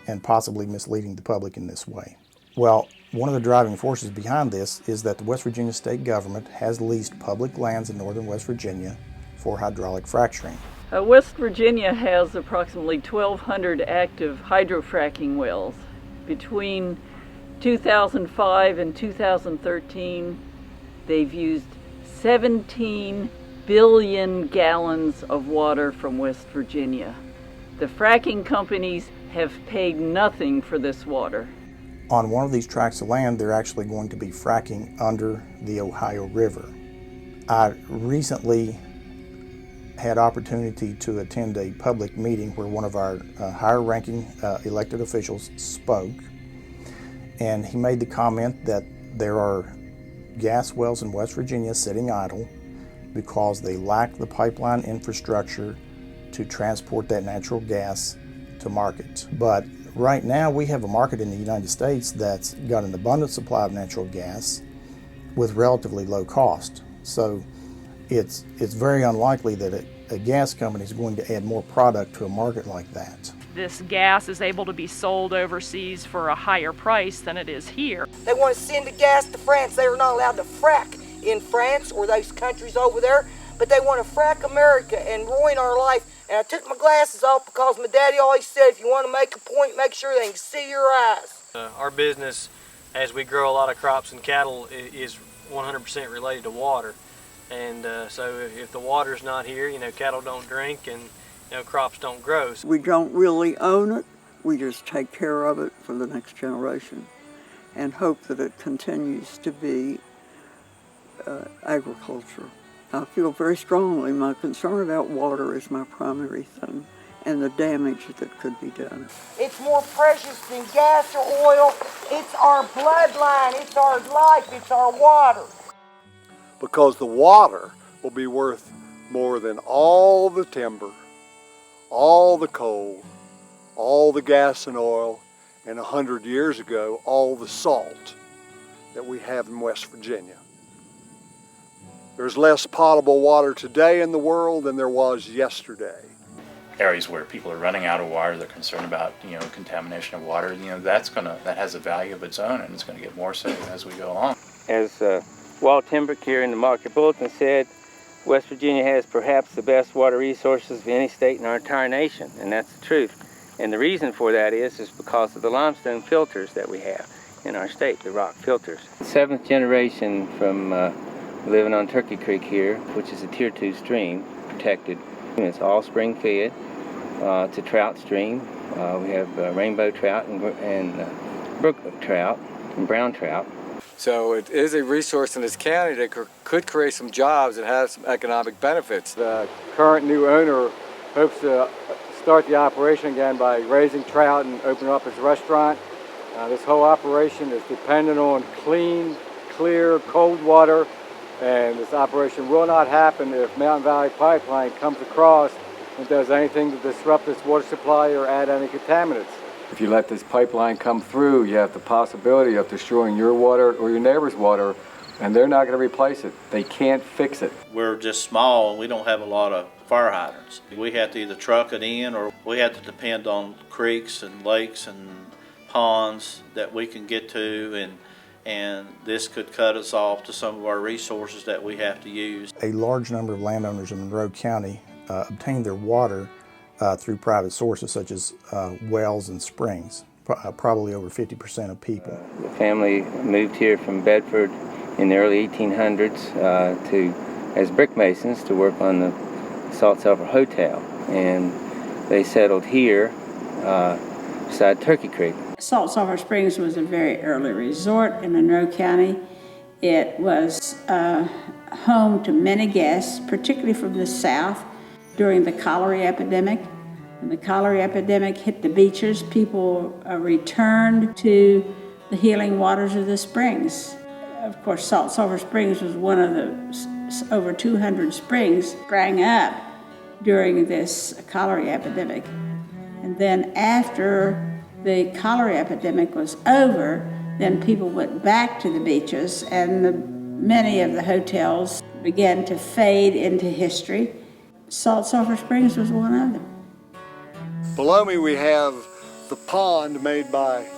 and possibly misleading the public in this way? Well, one of the driving forces behind this is that the West Virginia state government has leased public lands in northern West Virginia for hydraulic fracturing. West Virginia has approximately 1,200 active hydrofracking wells. Between 2005 and 2013, they've used 17 billion gallons of water from West Virginia. The fracking companies have paid nothing for this water. On one of these tracts of land, they're actually going to be fracking under the Ohio River. I recently had opportunity to attend a public meeting where one of our higher-ranking elected officials spoke, and he made the comment that there are gas wells in West Virginia sitting idle because they lack the pipeline infrastructure to transport that natural gas to market. But right now we have a market in the United States that's got an abundant supply of natural gas with relatively low cost. So it's very unlikely that a gas company is going to add more product to a market like that. This gas is able to be sold overseas for a higher price than it is here. They want to send the gas to France. They are not allowed to frack in France or those countries over there, but they want to frack America and ruin our life And I took my glasses off because my daddy always said, if you want to make a point, make sure they can see your eyes. Our business, as we grow a lot of crops and cattle, is 100% related to water. And so if the water's not here, cattle don't drink and crops don't grow. We don't really own it. We just take care of it for the next generation and hope that it continues to be agriculture. I feel very strongly my concern about water is my primary thing and the damage that could be done. It's more precious than gas or oil. It's our bloodline. It's our life. It's our water. Because the water will be worth more than all the timber, all the coal, all the gas and oil, and 100 years ago, all the salt that we have in West Virginia. There's less potable water today in the world than there was yesterday. Areas where people are running out of water, they're concerned about contamination of water. That has a value of its own, and it's going to get more so as we go along. As Walt Timbrook here in the Market Bulletin said, West Virginia has perhaps the best water resources of any state in our entire nation, and that's the truth. And the reason for that is because of the limestone filters that we have in our state, the rock filters. 7th generation from living on Turkey Creek here, which is a Tier 2 stream, protected. It's all spring fed. It's a trout stream. We have rainbow trout and brook trout and brown trout. So it is a resource in this county that could create some jobs and have some economic benefits. The current new owner hopes to start the operation again by raising trout and opening up his restaurant. This whole operation is dependent on clean, clear, cold water, and this operation will not happen if Mountain Valley Pipeline comes across and does anything to disrupt this water supply or add any contaminants. If you let this pipeline come through, you have the possibility of destroying your water or your neighbor's water, and they're not going to replace it. They can't fix it. We're just small and we don't have a lot of fire hydrants. We have to either truck it in or we have to depend on creeks and lakes and ponds that we can get to, and this could cut us off to some of our resources that we have to use. A large number of landowners in Monroe County obtain their water through private sources such as wells and springs, probably over 50% of people. The family moved here from Bedford in the early 1800s as brick masons to work on the Salt Sulphur Hotel, and they settled here beside Turkey Creek. Salt Sulphur Springs was a very early resort in Monroe County. It was home to many guests, particularly from the south, during the cholera epidemic. When the cholera epidemic hit the beaches, people returned to the healing waters of the springs. Of course, Salt Sulphur Springs was one of the over 200 springs sprang up during this cholera epidemic. And then after the cholera epidemic was over, then people went back to the beaches, and many of the hotels began to fade into history. Salt Sulphur Springs was one of them. Below me we have the pond made by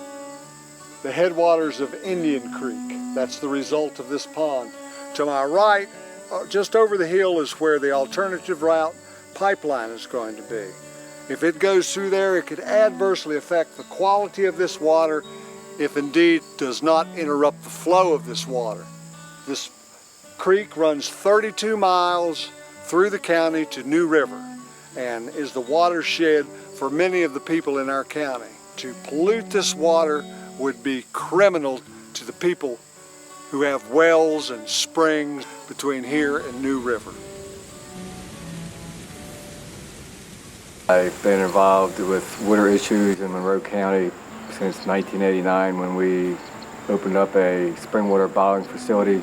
the headwaters of Indian Creek. That's the result of this pond. To my right, just over the hill, is where the alternative route pipeline is going to be. If it goes through there, it could adversely affect the quality of this water if indeed does not interrupt the flow of this water. This creek runs 32 miles through the county to New River and is the watershed for many of the people in our county. To pollute this water would be criminal to the people who have wells and springs between here and New River. I've been involved with water issues in Monroe County since 1989 when we opened up a spring water bottling facility.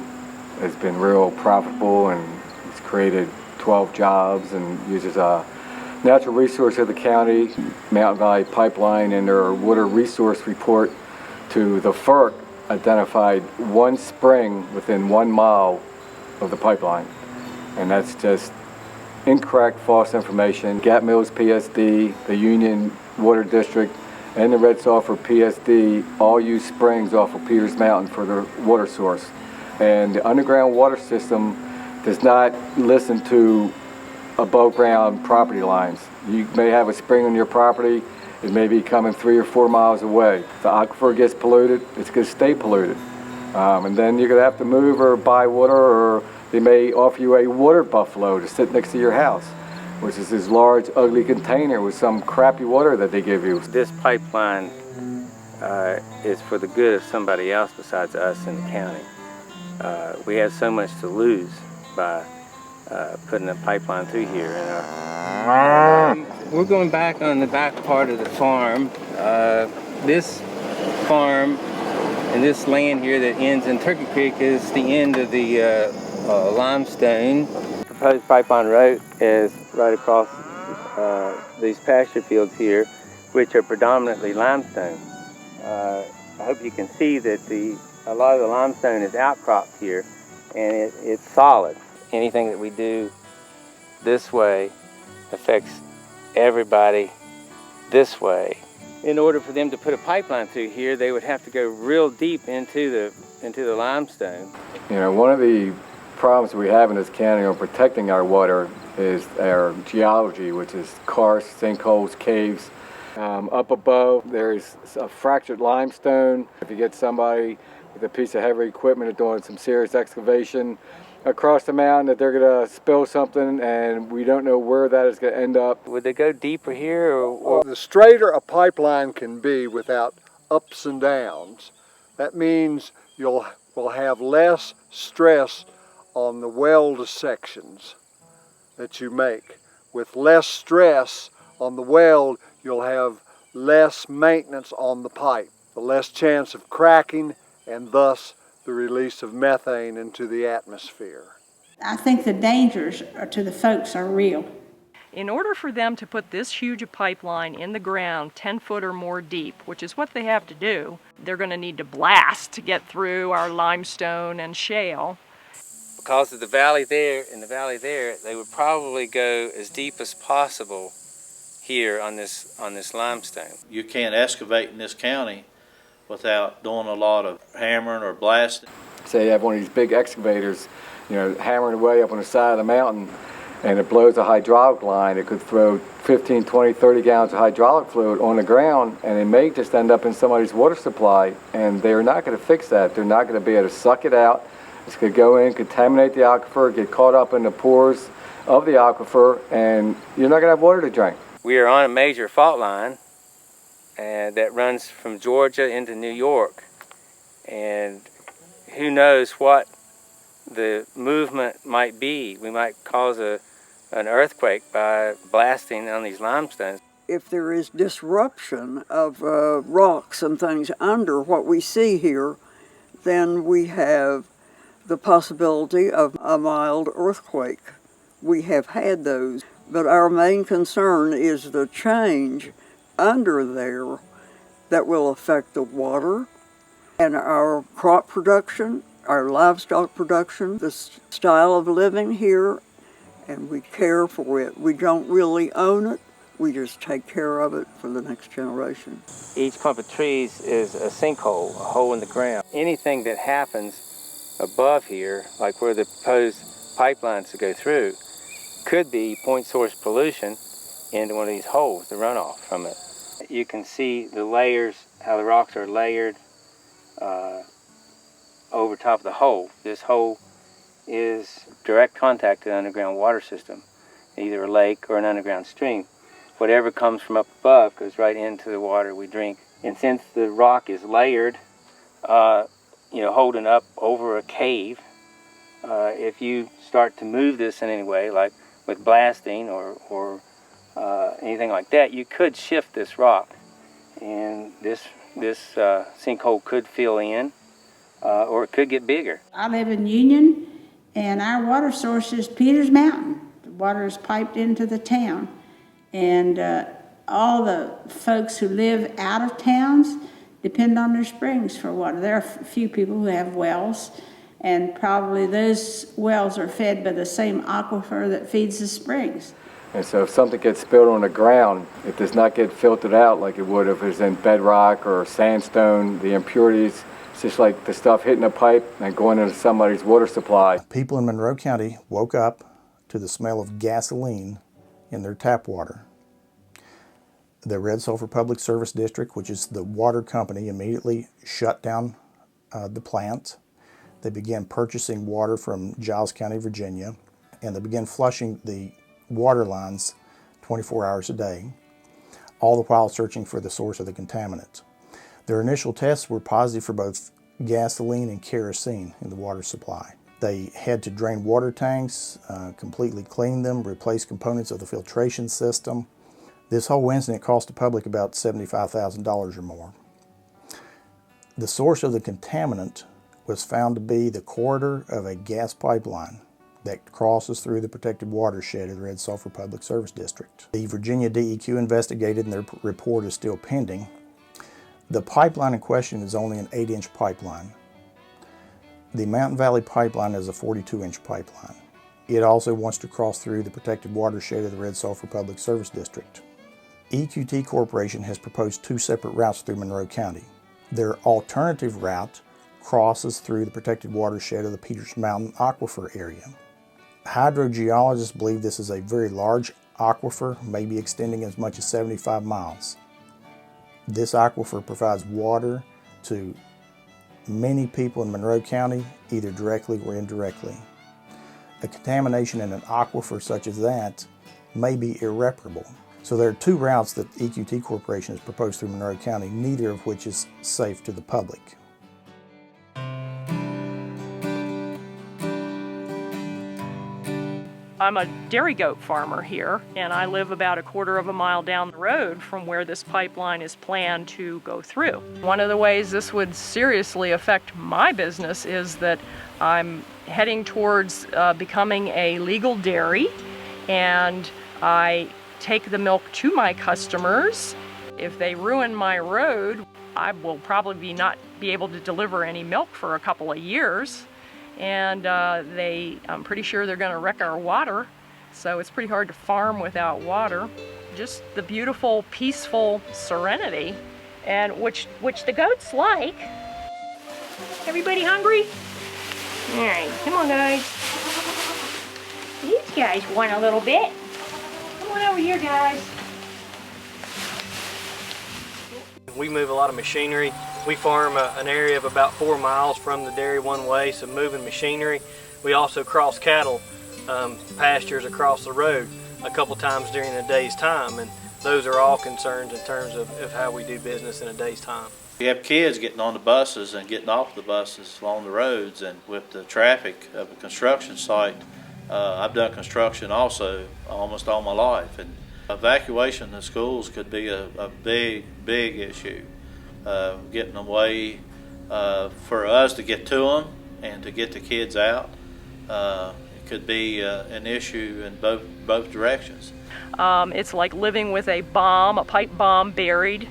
It's been real profitable and it's created 12 jobs and uses a natural resource of the county, Mountain Valley Pipeline, in their water resource report to the FERC identified one spring within 1 mile of the pipeline. And that's just incorrect, false information. Gap Mills PSD, the Union Water District, and the Red Sulphur PSD all use springs off of Peters Mountain for their water source. And the underground water system does not listen to above ground property lines. You may have a spring on your property, it may be coming 3 or 4 miles away. If the aquifer gets polluted, it's going to stay polluted. And then you're going to have to move or buy water, or they may offer you a water buffalo to sit next to your house, which is this large, ugly container with some crappy water that they give you. This pipeline is for the good of somebody else besides us in the county. We have so much to lose by putting a pipeline through here. We're going back on the back part of the farm. This farm and this land here that ends in Turkey Creek is the end of the limestone. Proposed pipeline route is right across these pasture fields here, which are predominantly limestone. I hope you can see that a lot of the limestone is outcropped here, and it's solid. Anything that we do this way affects everybody this way. In order for them to put a pipeline through here, they would have to go real deep into the limestone. You know, one of the problems we have in this county on protecting our water is our geology, which is karst, sinkholes, caves. Up above, there's a fractured limestone. If you get somebody with a piece of heavy equipment doing some serious excavation across the mountain, that they're going to spill something, and we don't know where that is going to end up. Would they go deeper here? Or? The straighter a pipeline can be without ups and downs, that means will have less stress on the weld sections that you make. With less stress on the weld, you'll have less maintenance on the pipe, the less chance of cracking, and thus the release of methane into the atmosphere. I think the dangers to the folks are real. In order for them to put this huge a pipeline in the ground 10 foot or more deep, which is what they have to do, they're going to need to blast to get through our limestone and shale. Because of the valley there and the valley there, they would probably go as deep as possible here on this limestone. You can't excavate in this county without doing a lot of hammering or blasting. Say you have one of these big excavators, you know, hammering away up on the side of the mountain, and it blows a hydraulic line. It could throw 15, 20, 30 gallons of hydraulic fluid on the ground, and it may just end up in somebody's water supply, and they're not going to fix that. They're not going to be able to suck it out. It's going to go in, contaminate the aquifer, get caught up in the pores of the aquifer, and you're not going to have water to drink. We are on a major fault line that runs from Georgia into New York, and who knows what the movement might be. We might cause an earthquake by blasting on these limestones. If there is disruption of rocks and things under what we see here, then we have the possibility of a mild earthquake. We have had those, but our main concern is the change under there that will affect the water and our crop production, our livestock production, the style of living here, and we care for it. We don't really own it, we just take care of it for the next generation. Each clump of trees is a sinkhole, a hole in the ground. Anything that happens above here, like where the proposed pipelines to go through, could be point source pollution into one of these holes, the runoff from it. You can see the layers, how the rocks are layered over top of the hole. This hole is direct contact to the underground water system, either a lake or an underground stream. Whatever comes from up above goes right into the water we drink. And since the rock is layered, holding up over a cave, if you start to move this in any way, like with blasting or anything like that, you could shift this rock, and this sinkhole could fill in, or it could get bigger. I live in Union, and our water source is Peters Mountain. The water is piped into the town, and all the folks who live out of towns depend on their springs for water. There are a few people who have wells, and probably those wells are fed by the same aquifer that feeds the springs. And so if something gets spilled on the ground, it does not get filtered out like it would if it was in bedrock or sandstone. The impurities, it's just like the stuff hitting a pipe and going into somebody's water supply. People in Monroe County woke up to the smell of gasoline in their tap water. The Red Sulphur Public Service District, which is the water company, immediately shut down the plant. They began purchasing water from Giles County, Virginia, and they began flushing the water lines 24 hours a day, all the while searching for the source of the contaminant. Their initial tests were positive for both gasoline and kerosene in the water supply. They had to drain water tanks, completely clean them, replace components of the filtration system. This whole incident cost the public about $75,000 or more. The source of the contaminant was found to be the corridor of a gas pipeline that crosses through the protected watershed of the Red Sulphur Public Service District. The Virginia DEQ investigated and their report is still pending. The pipeline in question is only an 8-inch pipeline. The Mountain Valley Pipeline is a 42-inch pipeline. It also wants to cross through the protected watershed of the Red Sulphur Public Service District. EQT Corporation has proposed 2 separate routes through Monroe County. Their alternative route crosses through the protected watershed of the Peters Mountain Aquifer area. Hydrogeologists believe this is a very large aquifer, maybe extending as much as 75 miles. This aquifer provides water to many people in Monroe County, either directly or indirectly. A contamination in an aquifer such as that may be irreparable. So there are 2 routes that EQT Corporation has proposed through Monroe County, neither of which is safe to the public. I'm a dairy goat farmer here, and I live about a quarter of a mile down the road from where this pipeline is planned to go through. One of the ways this would seriously affect my business is that I'm heading towards becoming a legal dairy, and I take the milk to my customers. If they ruin my road, I will probably not be able to deliver any milk for a couple of years. And I'm pretty sure they're going to wreck our water, so it's pretty hard to farm without water. Just the beautiful, peaceful serenity, and which the goats like. Everybody hungry? All right, come on, guys. These guys want a little bit. Come on over here, guys. We move a lot of machinery. We farm an area of about 4 miles from the dairy one way, so moving machinery. We also cross cattle pastures across the road a couple times during a day's time, and those are all concerns in terms of how we do business in a day's time. You have kids getting on the buses and getting off the buses along the roads, and with the traffic of a construction site, I've done construction also almost all my life, and evacuation of schools could be a big issue. Getting away for us to get to them and to get the kids out, it could be an issue in both directions. It's like living with a pipe bomb buried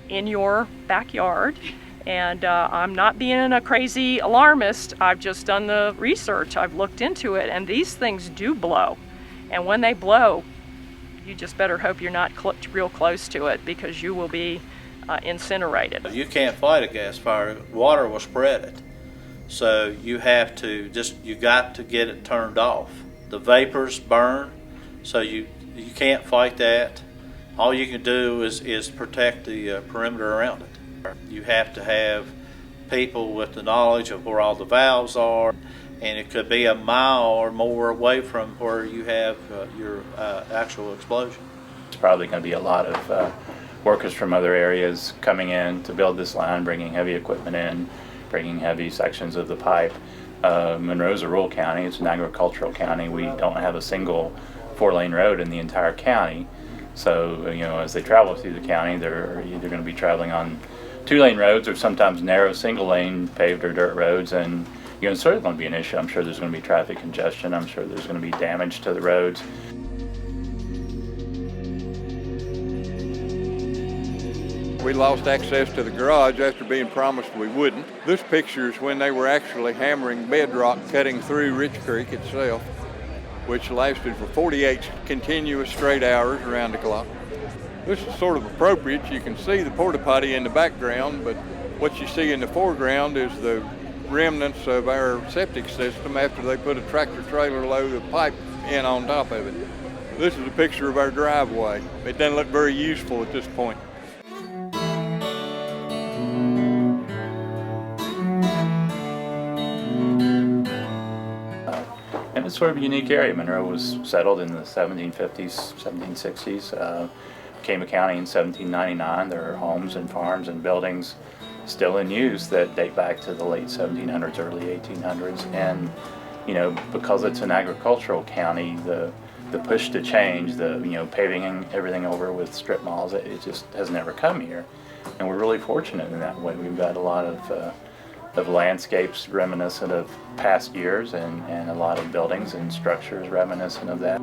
in your backyard. And I'm not being a crazy alarmist. I've just done the research. I've looked into it, and these things do blow. And when they blow, you just better hope you're not real close to it, because you will be incinerated. You can't fight a gas fire. Water will spread it. So you got to get it turned off. The vapors burn, so you can't fight that. All you can do is protect the perimeter around it. You have to have people with the knowledge of where all the valves are, and it could be a mile or more away from where you have your actual explosion. It's probably going to be a lot of workers from other areas coming in to build this line, bringing heavy equipment in, bringing heavy sections of the pipe. Monroe's a rural county. It's an agricultural county. We don't have a single 4-lane road in the entire county. So, as they travel through the county, they're either going to be traveling on 2-lane roads or sometimes narrow single-lane paved or dirt roads, and it's certainly going to be an issue. I'm sure there's going to be traffic congestion. I'm sure there's going to be damage to the roads. We lost access to the garage after being promised we wouldn't. This picture is when they were actually hammering bedrock cutting through Rich Creek itself, which lasted for 48 continuous straight hours around the clock. This is sort of appropriate. You can see the porta potty in the background, but what you see in the foreground is the remnants of our septic system after they put a tractor trailer load of pipe in on top of it. This is a picture of our driveway. It doesn't look very useful at this point. And it's sort of a unique area. Monroe was settled in the 1750s, 1760s. Became a county in 1799. There are homes and farms and buildings still in use that date back to the late 1700s, early 1800s. And, you know, because it's an agricultural county, the push to change, paving everything over with strip malls, it just has never come here. And we're really fortunate in that way. We've got a lot of landscapes reminiscent of past years and a lot of buildings and structures reminiscent of that.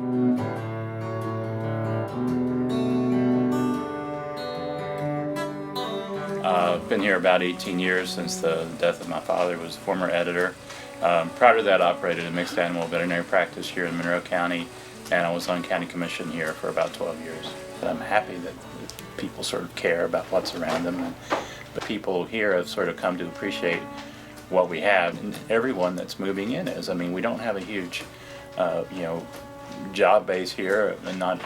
I've been here about 18 years since the death of my father, was a former editor. Prior to that, I operated a mixed animal veterinary practice here in Monroe County, and I was on county commission here for about 12 years. But I'm happy that people sort of care about what's around them. But people here have sort of come to appreciate what we have, and everyone that's moving in is. I mean, we don't have a huge, job base here, and not,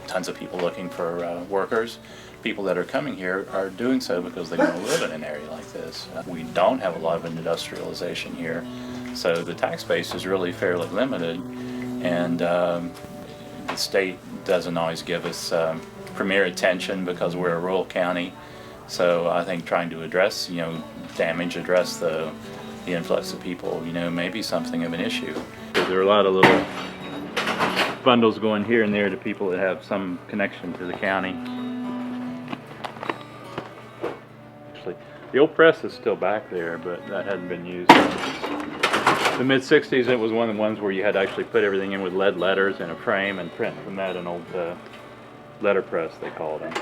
tons of people looking for workers. People that are coming here are doing so because they want to live in an area like this. We don't have a lot of industrialization here, so the tax base is really fairly limited, and the state doesn't always give us premier attention because we're a rural county. So I think trying to address, address the influx of people, may be something of an issue. There are a lot of little bundles going here and there to people that have some connection to the county. Actually, the old press is still back there, but that hadn't been used. The mid-60s, it was one of the ones where you had to actually put everything in with lead letters in a frame and print from that, an old letterpress, they called them.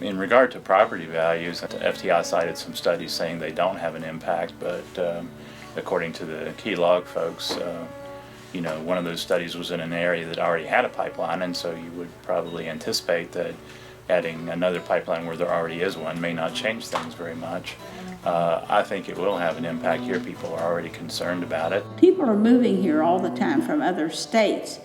In regard to property values, the FTI cited some studies saying they don't have an impact, but according to the key log folks, one of those studies was in an area that already had a pipeline, and so you would probably anticipate that adding another pipeline where there already is one may not change things very much. I think it will have an impact here. People are already concerned about it. People are moving here all the time from other states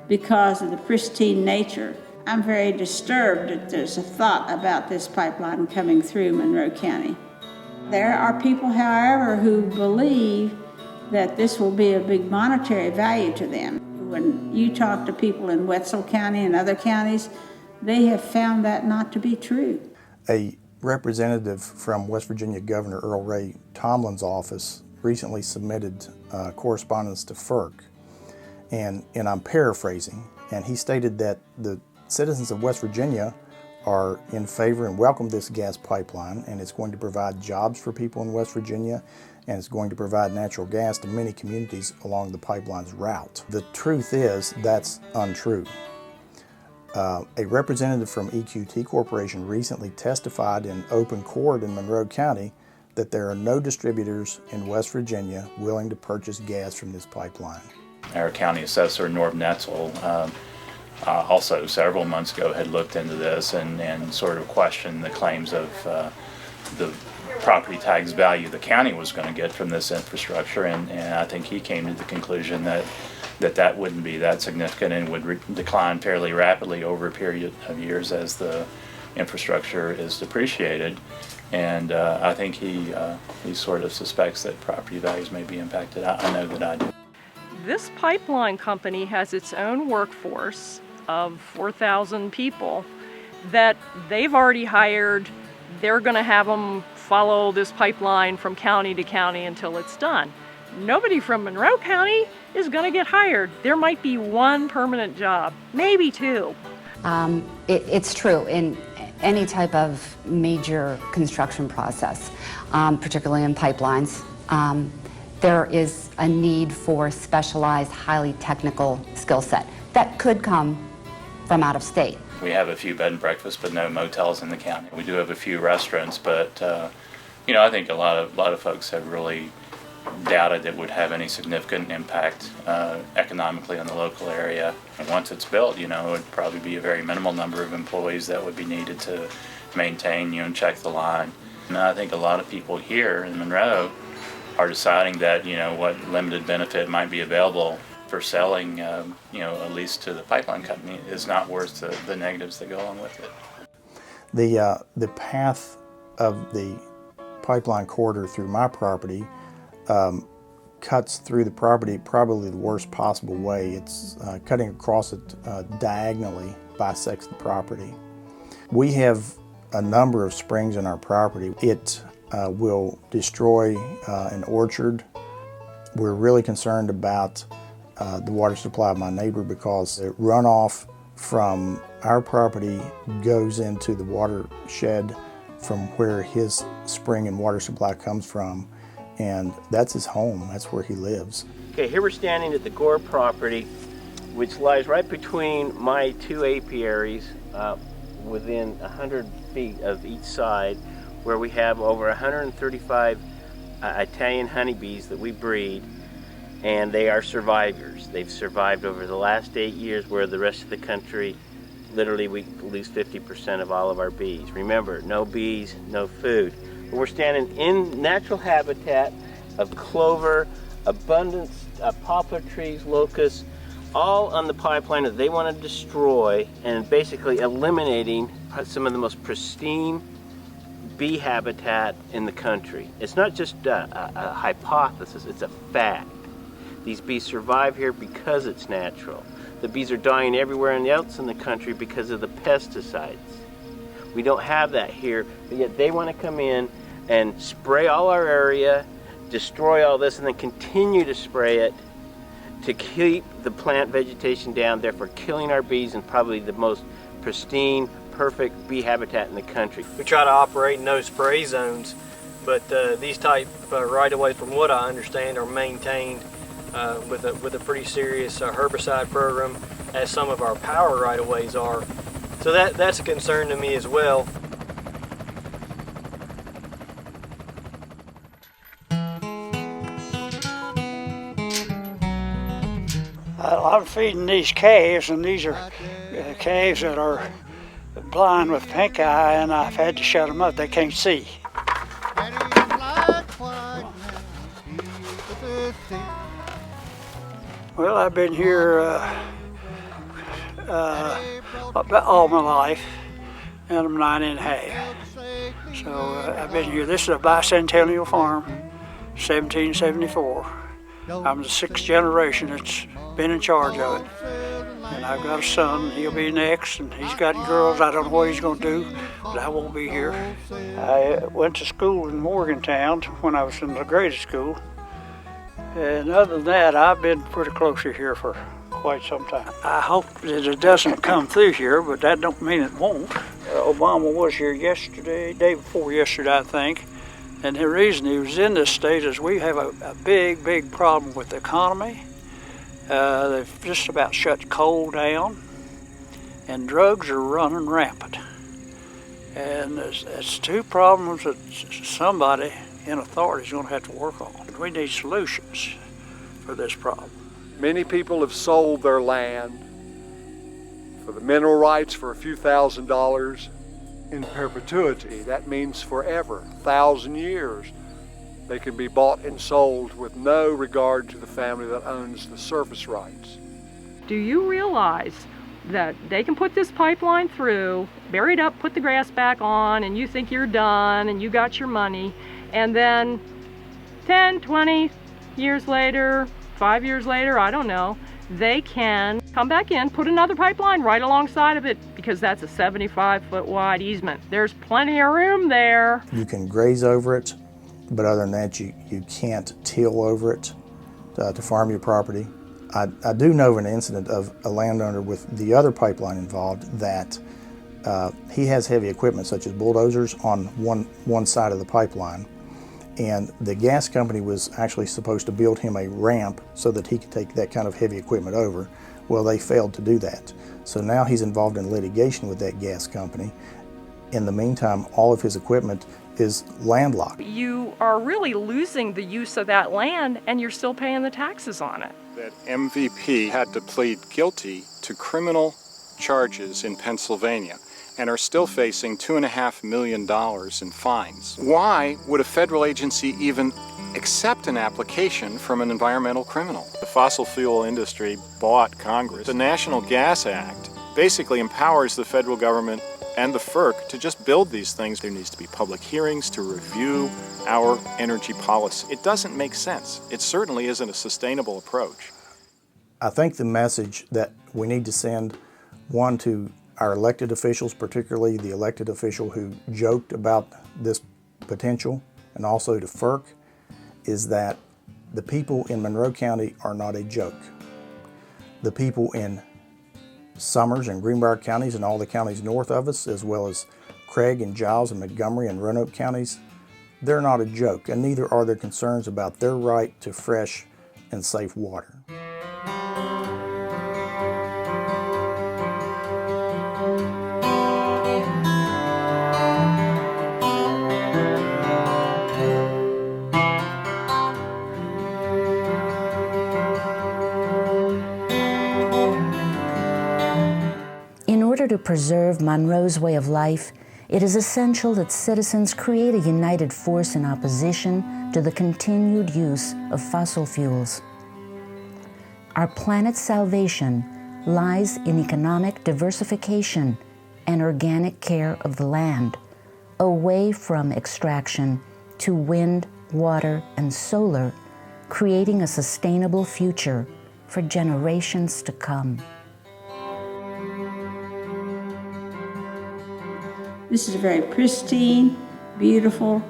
because of the pristine nature. I'm very disturbed that there's a thought about this pipeline coming through Monroe County. There are people, however, who believe that this will be a big monetary value to them. When you talk to people in Wetzel County and other counties, they have found that not to be true. A representative from West Virginia Governor Earl Ray Tomlin's office recently submitted correspondence to FERC, and I'm paraphrasing, and he stated that the citizens of West Virginia are in favor and welcome this gas pipeline, and it's going to provide jobs for people in West Virginia, and it's going to provide natural gas to many communities along the pipeline's route. The truth is that's untrue. A representative from EQT Corporation recently testified in open court in Monroe County that there are no distributors in West Virginia willing to purchase gas from this pipeline. Our county assessor, Norb Netzel, also several months ago had looked into this and sort of questioned the claims of the property tax value the county was going to get from this infrastructure, and I think he came to the conclusion that wouldn't be that significant and would decline fairly rapidly over a period of years as the infrastructure is depreciated. And I think he sort of suspects that property values may be impacted. I know that I do. This pipeline company has its own workforce of 4,000 people that they've already hired. They're going to have them follow this pipeline from county to county until it's done. Nobody from Monroe County is going to get hired. There might be one permanent job, maybe two. It's true in any type of major construction process, particularly in pipelines. There is a need for specialized, highly technical skill set that could come from out of state. We have a few bed and breakfasts, but no motels in the county. We do have a few restaurants, but I think a lot of folks have really doubted it would have any significant impact economically on the local area. And once it's built, it would probably be a very minimal number of employees that would be needed to maintain, and check the line. And I think a lot of people here in Monroe are deciding that, what limited benefit might be available for selling, at least to the pipeline company, is not worth the negatives that go along with it. The path of the pipeline corridor through my property cuts through the property probably the worst possible way. It's cutting across it diagonally bisects the property. We have a number of springs in our property. It will destroy an orchard. We're really concerned about the water supply of my neighbor because the runoff from our property goes into the watershed from where his spring and water supply comes from, and that's his home. That's where he lives. Okay, here we're standing at the Gore property, which lies right between my two apiaries, within 100 feet of each side, where we have over 135 Italian honeybees that we breed, and they are survivors. They've survived over the last 8 years, where the rest of the country, literally we lose 50% of all of our bees. Remember, no bees, no food. But we're standing in natural habitat of clover, abundance of poplar trees, locusts, all on the pipeline that they want to destroy, and basically eliminating some of the most pristine bee habitat in the country. It's not just a hypothesis, it's a fact. These bees survive here because it's natural. The bees are dying everywhere else in the country because of the pesticides. We don't have that here, but yet they want to come in and spray all our area, destroy all this, and then continue to spray it to keep the plant vegetation down, therefore killing our bees and probably the most pristine, perfect bee habitat in the country. We try to operate in no spray zones, but these type right-of-ways, from what I understand, are maintained with a pretty serious herbicide program, as some of our power right-of-ways are. So that's a concern to me as well. I'm feeding these calves, and these are calves that are blind with pink eye, and I've had to shut them up. They can't see. Well, I've been here about all my life, and I'm 90 and a half. So I've been here. This is a bicentennial farm, 1774. I'm the 6th generation that's been in charge of it. And I've got a son, he'll be next, and he's got girls. I don't know what he's going to do, but I won't be here. I went to school in Morgantown when I was in the grade school. And other than that, I've been pretty close to here for quite some time. I hope that it doesn't come through here, but that don't mean it won't. Obama was here yesterday, day before yesterday, I think. And the reason he was in this state is we have a big, big problem with the economy. They've just about shut coal down, and drugs are running rampant. And it's two problems that somebody in authority is going to have to work on. We need solutions for this problem. Many people have sold their land for the mineral rights for a few $1,000s in perpetuity. That means forever, 1,000 years. They can be bought and sold with no regard to the family that owns the surface rights. Do you realize that they can put this pipeline through, bury it up, put the grass back on, and you think you're done and you got your money, and then 10, 20 years later, 5 years later, I don't know, they can come back in, put another pipeline right alongside of it, because that's a 75-foot wide easement. There's plenty of room there. You can graze over it, but other than that, you can't till over it to farm your property. I do know of an incident of a landowner with the other pipeline involved that he has heavy equipment such as bulldozers on one side of the pipeline, and the gas company was actually supposed to build him a ramp so that he could take that kind of heavy equipment over. Well, they failed to do that. So now he's involved in litigation with that gas company. In the meantime, all of his equipment is landlocked. You are really losing the use of that land, and you're still paying the taxes on it. That MVP had to plead guilty to criminal charges in Pennsylvania. and are still facing $2.5 million in fines. Why would a federal agency even accept an application from an environmental criminal? The fossil fuel industry bought Congress. The National Gas Act basically empowers the federal government and the FERC to just build these things. There needs to be public hearings to review our energy policy. It doesn't make sense. It certainly isn't a sustainable approach. I think the message that we need to send, one, to our elected officials, particularly the elected official who joked about this potential, and also to FERC, is that the people in Monroe County are not a joke. The people in Summers and Greenbrier counties and all the counties north of us, as well as Craig and Giles and Montgomery and Roanoke counties, they're not a joke, and neither are their concerns about their right to fresh and safe water. In order to preserve Monroe's way of life, it is essential that citizens create a united force in opposition to the continued use of fossil fuels. Our planet's salvation lies in economic diversification and organic care of the land, away from extraction to wind, water, and solar, creating a sustainable future for generations to come. This is a very pristine, beautiful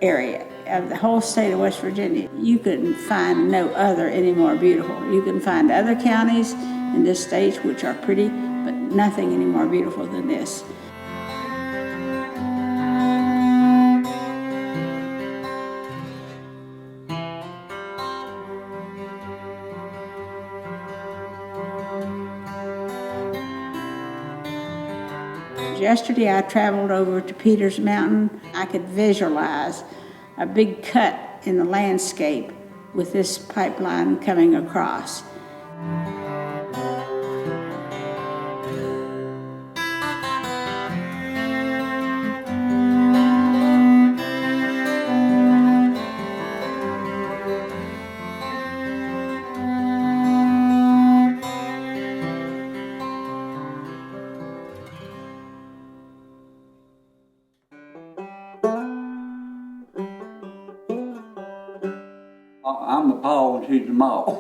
area of the whole state of West Virginia. You couldn't find no other any more beautiful. You can find other counties in this state which are pretty, but nothing any more beautiful than this. Yesterday I traveled over to Peters Mountain. I could visualize a big cut in the landscape with this pipeline coming across. I'm the paw and she's the maw.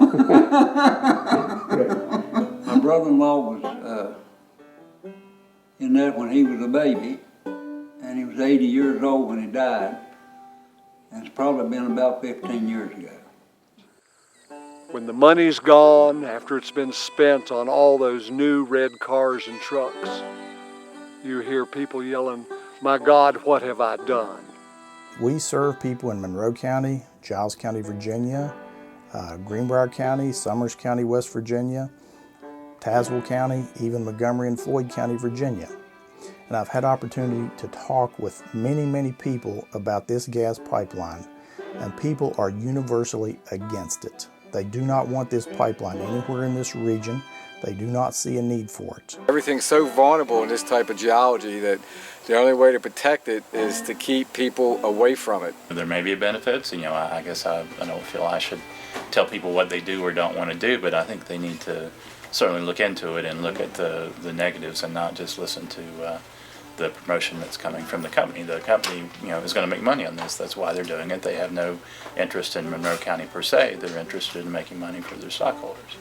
My brother-in-law was in that when he was a baby, and he was 80 years old when he died. And it's probably been about 15 years ago. When the money's gone, after it's been spent on all those new red cars and trucks, you hear people yelling, "My God, what have I done?" We serve people in Monroe County, Giles County, Virginia, Greenbrier County, Summers County, West Virginia, Tazewell County, even Montgomery and Floyd County, Virginia. And I've had opportunity to talk with many, many people about this gas pipeline, and people are universally against it. They do not want this pipeline anywhere in this region. They do not see a need for it. Everything's so vulnerable in this type of geology that the only way to protect it is to keep people away from it. There may be benefits, I guess I don't feel I should tell people what they do or don't want to do, but I think they need to certainly look into it and look at the negatives and not just listen to the promotion that's coming from the company. The company, is going to make money on this. That's why they're doing it. They have no interest in Monroe County per se. They're interested in making money for their stockholders.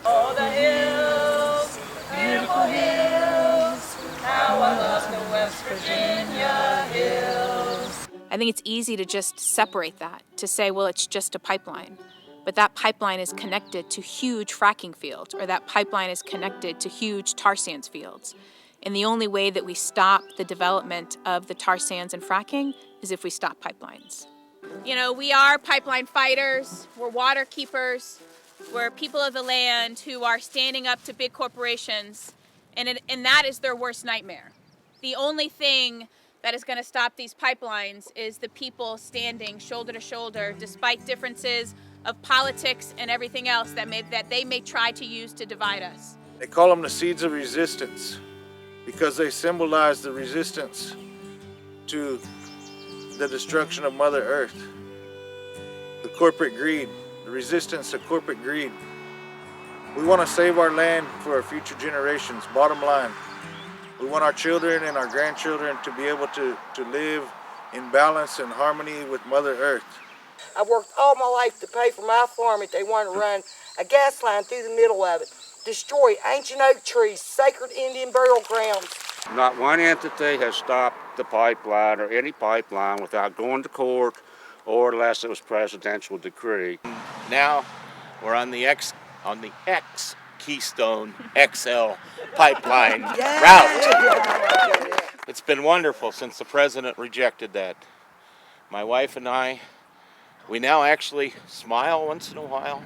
Oh, the hills, beautiful hills, how I love the West Virginia hills. I think it's easy to just separate that, to say, well, it's just a pipeline. But that pipeline is connected to huge fracking fields, or that pipeline is connected to huge tar sands fields. And the only way that we stop the development of the tar sands and fracking is if we stop pipelines. We are pipeline fighters, we're water keepers, we're people of the land who are standing up to big corporations, and that is their worst nightmare. The only thing that is going to stop these pipelines is the people standing shoulder to shoulder, despite differences of politics and everything else that they may try to use to divide us. They call them the seeds of resistance. because they symbolize the resistance to the destruction of Mother Earth, the corporate greed, the resistance to corporate greed. We want to save our land for our future generations, bottom line. We want our children and our grandchildren to be able to live in balance and harmony with Mother Earth. I worked all my life to pay for my farm if they wanted to run a gas line through the middle of it, destroy ancient oak trees, sacred Indian burial grounds. Not one entity has stopped the pipeline or any pipeline without going to court or unless it was presidential decree. Now we're on the X Keystone XL pipeline route. It's been wonderful since the president rejected that. My wife and I, we now actually smile once in a while.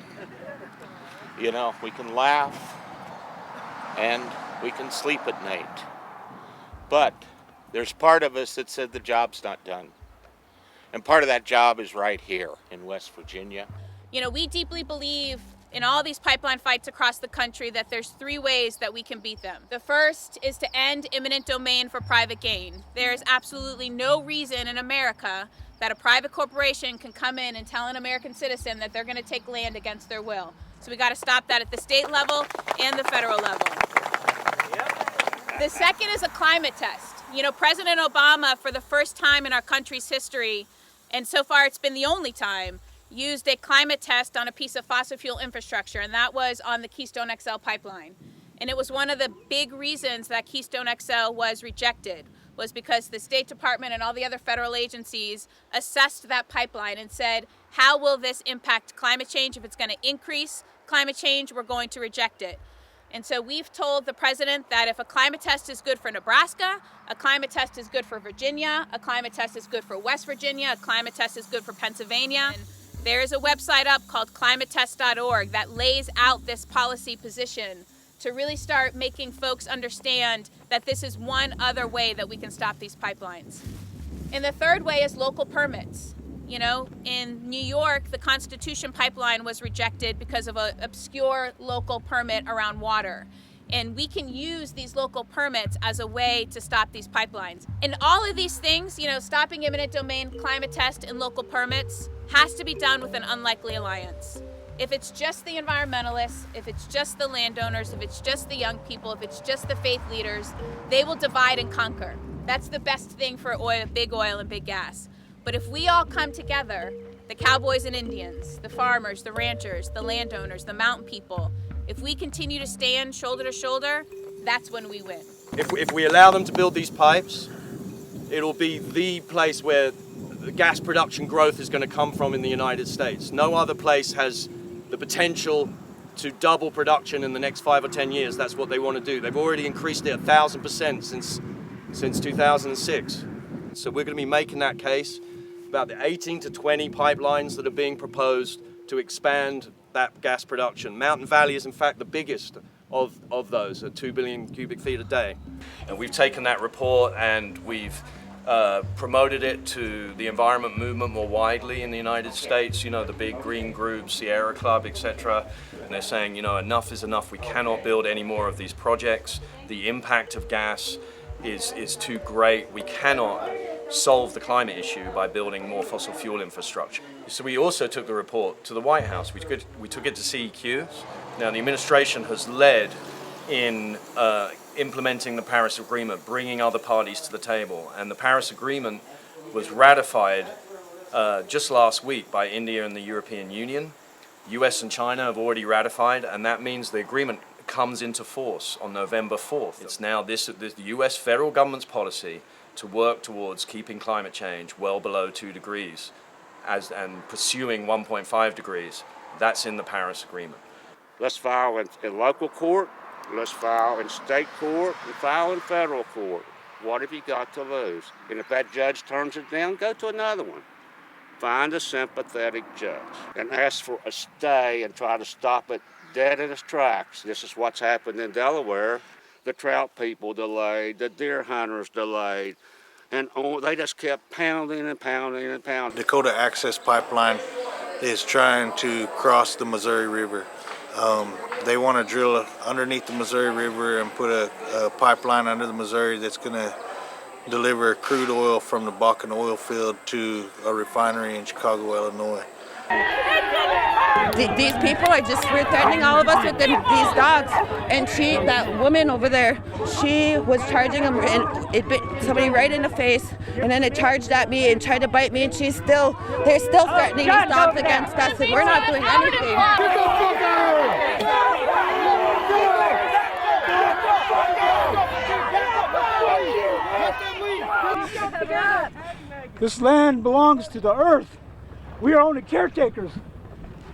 You know, we can laugh and we can sleep at night. But there's part of us that said the job's not done. And part of that job is right here in West Virginia. You know, we deeply believe in all these pipeline fights across the country that there's 3 ways that we can beat them. The first is to end eminent domain for private gain. There's absolutely no reason in America that a private corporation can come in and tell an American citizen that they're going to take land against their will. So we got to stop that at the state level and the federal level. The second is a climate test. You know, President Obama, for the first time in our country's history, and so far it's been the only time, used a climate test on a piece of fossil fuel infrastructure, and that was on the Keystone XL pipeline. And it was one of the big reasons that Keystone XL was rejected, was because the State Department and all the other federal agencies assessed that pipeline and said, how will this impact climate change? If it's going to increase climate change, we're going to reject it. And so we've told the president that if a climate test is good for Nebraska, a climate test is good for Virginia, a climate test is good for West Virginia, a climate test is good for Pennsylvania. And there is a website up called climatetest.org that lays out this policy position to really start making folks understand that this is one other way that we can stop these pipelines. And the third way is local permits. You know, in New York, the Constitution pipeline was rejected because of an obscure local permit around water. And we can use these local permits as a way to stop these pipelines. And all of these things, you know, stopping eminent domain, climate test, and local permits has to be done with an unlikely alliance. If it's just the environmentalists, if it's just the landowners, if it's just the young people, if it's just the faith leaders, they will divide and conquer. That's the best thing for oil, big oil and big gas. But if we all come together, the cowboys and Indians, the farmers, the ranchers, the landowners, the mountain people, if we continue to stand shoulder to shoulder, that's when we win. If we allow them to build these pipes, it'll be the place where the gas production growth is going to come from in the United States. No other place has the potential to double production in the next 5 or 10 years. That's what they want to do. They've already increased it 1,000% since 2006. So we're going to be making that case about the 18 to 20 pipelines that are being proposed to expand that gas production. Mountain Valley is in fact the biggest of those, at 2 billion cubic feet a day. And we've taken that report and we've promoted it to the environment movement more widely in the United States, you know, the big green groups, Sierra Club, etc. And they're saying, you know, enough is enough. We cannot build any more of these projects. The impact of gas is too great. We cannot solve the climate issue by building more fossil fuel infrastructure. So we also took the report to the White House. We took it to CEQ. Now the administration has led in implementing the Paris Agreement, bringing other parties to the table. And the Paris Agreement was ratified just last week by India and the European Union. US and China have already ratified, and that means the agreement comes into force on November 4th. It's now the US federal government's policy to work towards keeping climate change well below 2 degrees and pursuing 1.5 degrees. That's in the Paris Agreement. Let's file in local court, let's file in state court, and file in federal court. What have you got to lose? And if that judge turns it down, go to another one. Find a sympathetic judge and ask for a stay and try to stop it dead in its tracks. This is what's happened in Delaware. The trout people delayed, the deer hunters delayed, and they just kept pounding and pounding and pounding. Dakota Access Pipeline is trying to cross the Missouri River. They want to drill underneath the Missouri River and put a pipeline under the Missouri that's going to deliver crude oil from the Bakken oil field to a refinery in Chicago, Illinois. These people are just threatening all of us with these dogs. And that woman over there, she was charging them, and it bit somebody right in the face, and then it charged at me and tried to bite me, and they're still threatening these dogs against us, and we're not doing anything. This land belongs to the earth. We are only caretakers.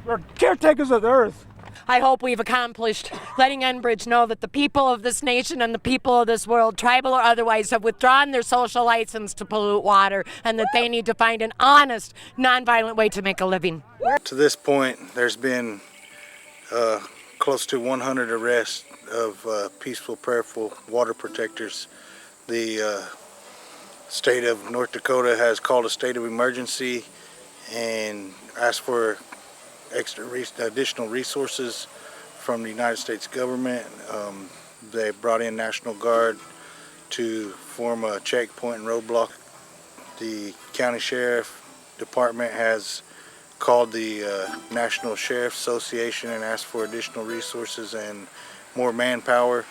We're caretakers of the earth. I hope we've accomplished letting Enbridge know that the people of this nation and the people of this world, tribal or otherwise, have withdrawn their social license to pollute water, and that they need to find an honest, nonviolent way to make a living. To this point, there's been close to 100 arrests of peaceful, prayerful water protectors. The state of North Dakota has called a state of emergency and asked for additional resources from the United States government. They brought in National Guard to form a checkpoint and roadblock. The county sheriff department has called the National Sheriff's Association and asked for additional resources and more manpower.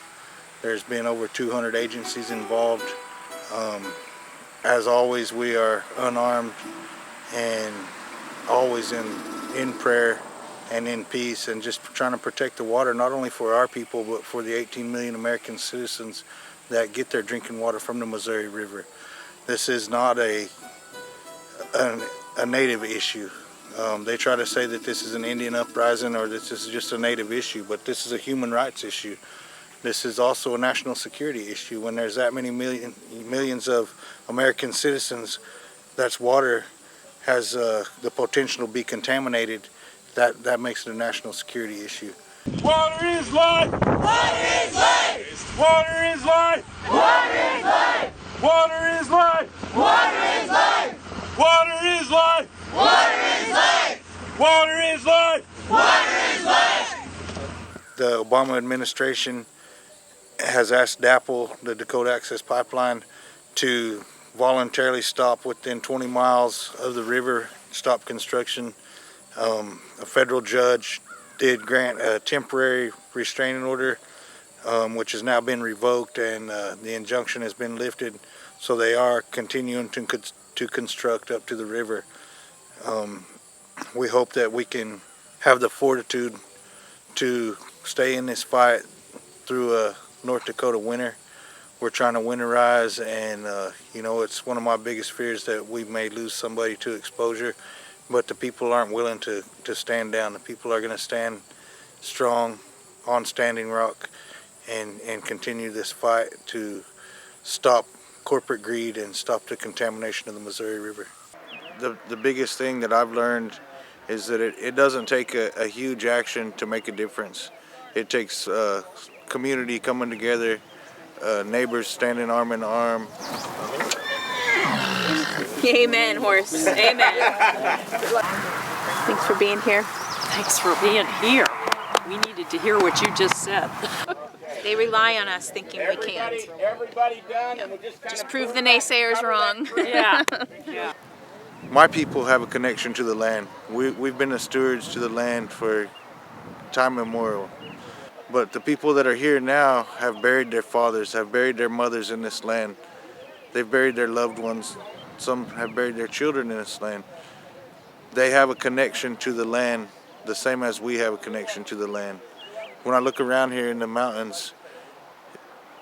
There's been over 200 agencies involved. As always, we are unarmed and always in prayer and in peace, and just trying to protect the water, not only for our people, but for the 18 million American citizens that get their drinking water from the Missouri River. This is not a native issue. They try to say that this is an Indian uprising or this is just a native issue, but this is a human rights issue. This is also a national security issue. When there's that many millions of American citizens, that's water has the potential to be contaminated. That makes it a national security issue. Water is life! Water is life! Water is life! Water is life! Water is life! Water is life! Water is life! Water is life! Water is life! Water is life! The Obama administration has asked DAPL, the Dakota Access Pipeline, to voluntarily stop within 20 miles of the river, stop construction. A federal judge did grant a temporary restraining order, which has now been revoked, and the injunction has been lifted, so they are continuing to construct up to the river. We hope that we can have the fortitude to stay in this fight through a North Dakota winter. We're trying to winterize, and it's one of my biggest fears that we may lose somebody to exposure, but the people aren't willing to stand down. The people are going to stand strong on Standing Rock and continue this fight to stop corporate greed and stop the contamination of the Missouri River. The biggest thing that I've learned is that it doesn't take a huge action to make a difference. It takes community coming together, neighbors standing arm in arm. Amen, horse. Amen. Thanks for being here. Thanks for being here. We needed to hear what you just said. They rely on us thinking we can't. Everybody done, and we Just prove the naysayers wrong. Yeah. My people have a connection to the land. We've been the stewards to the land for time immemorial. But the people that are here now have buried their fathers, have buried their mothers in this land. They've buried their loved ones. Some have buried their children in this land. They have a connection to the land the same as we have a connection to the land. When I look around here in the mountains,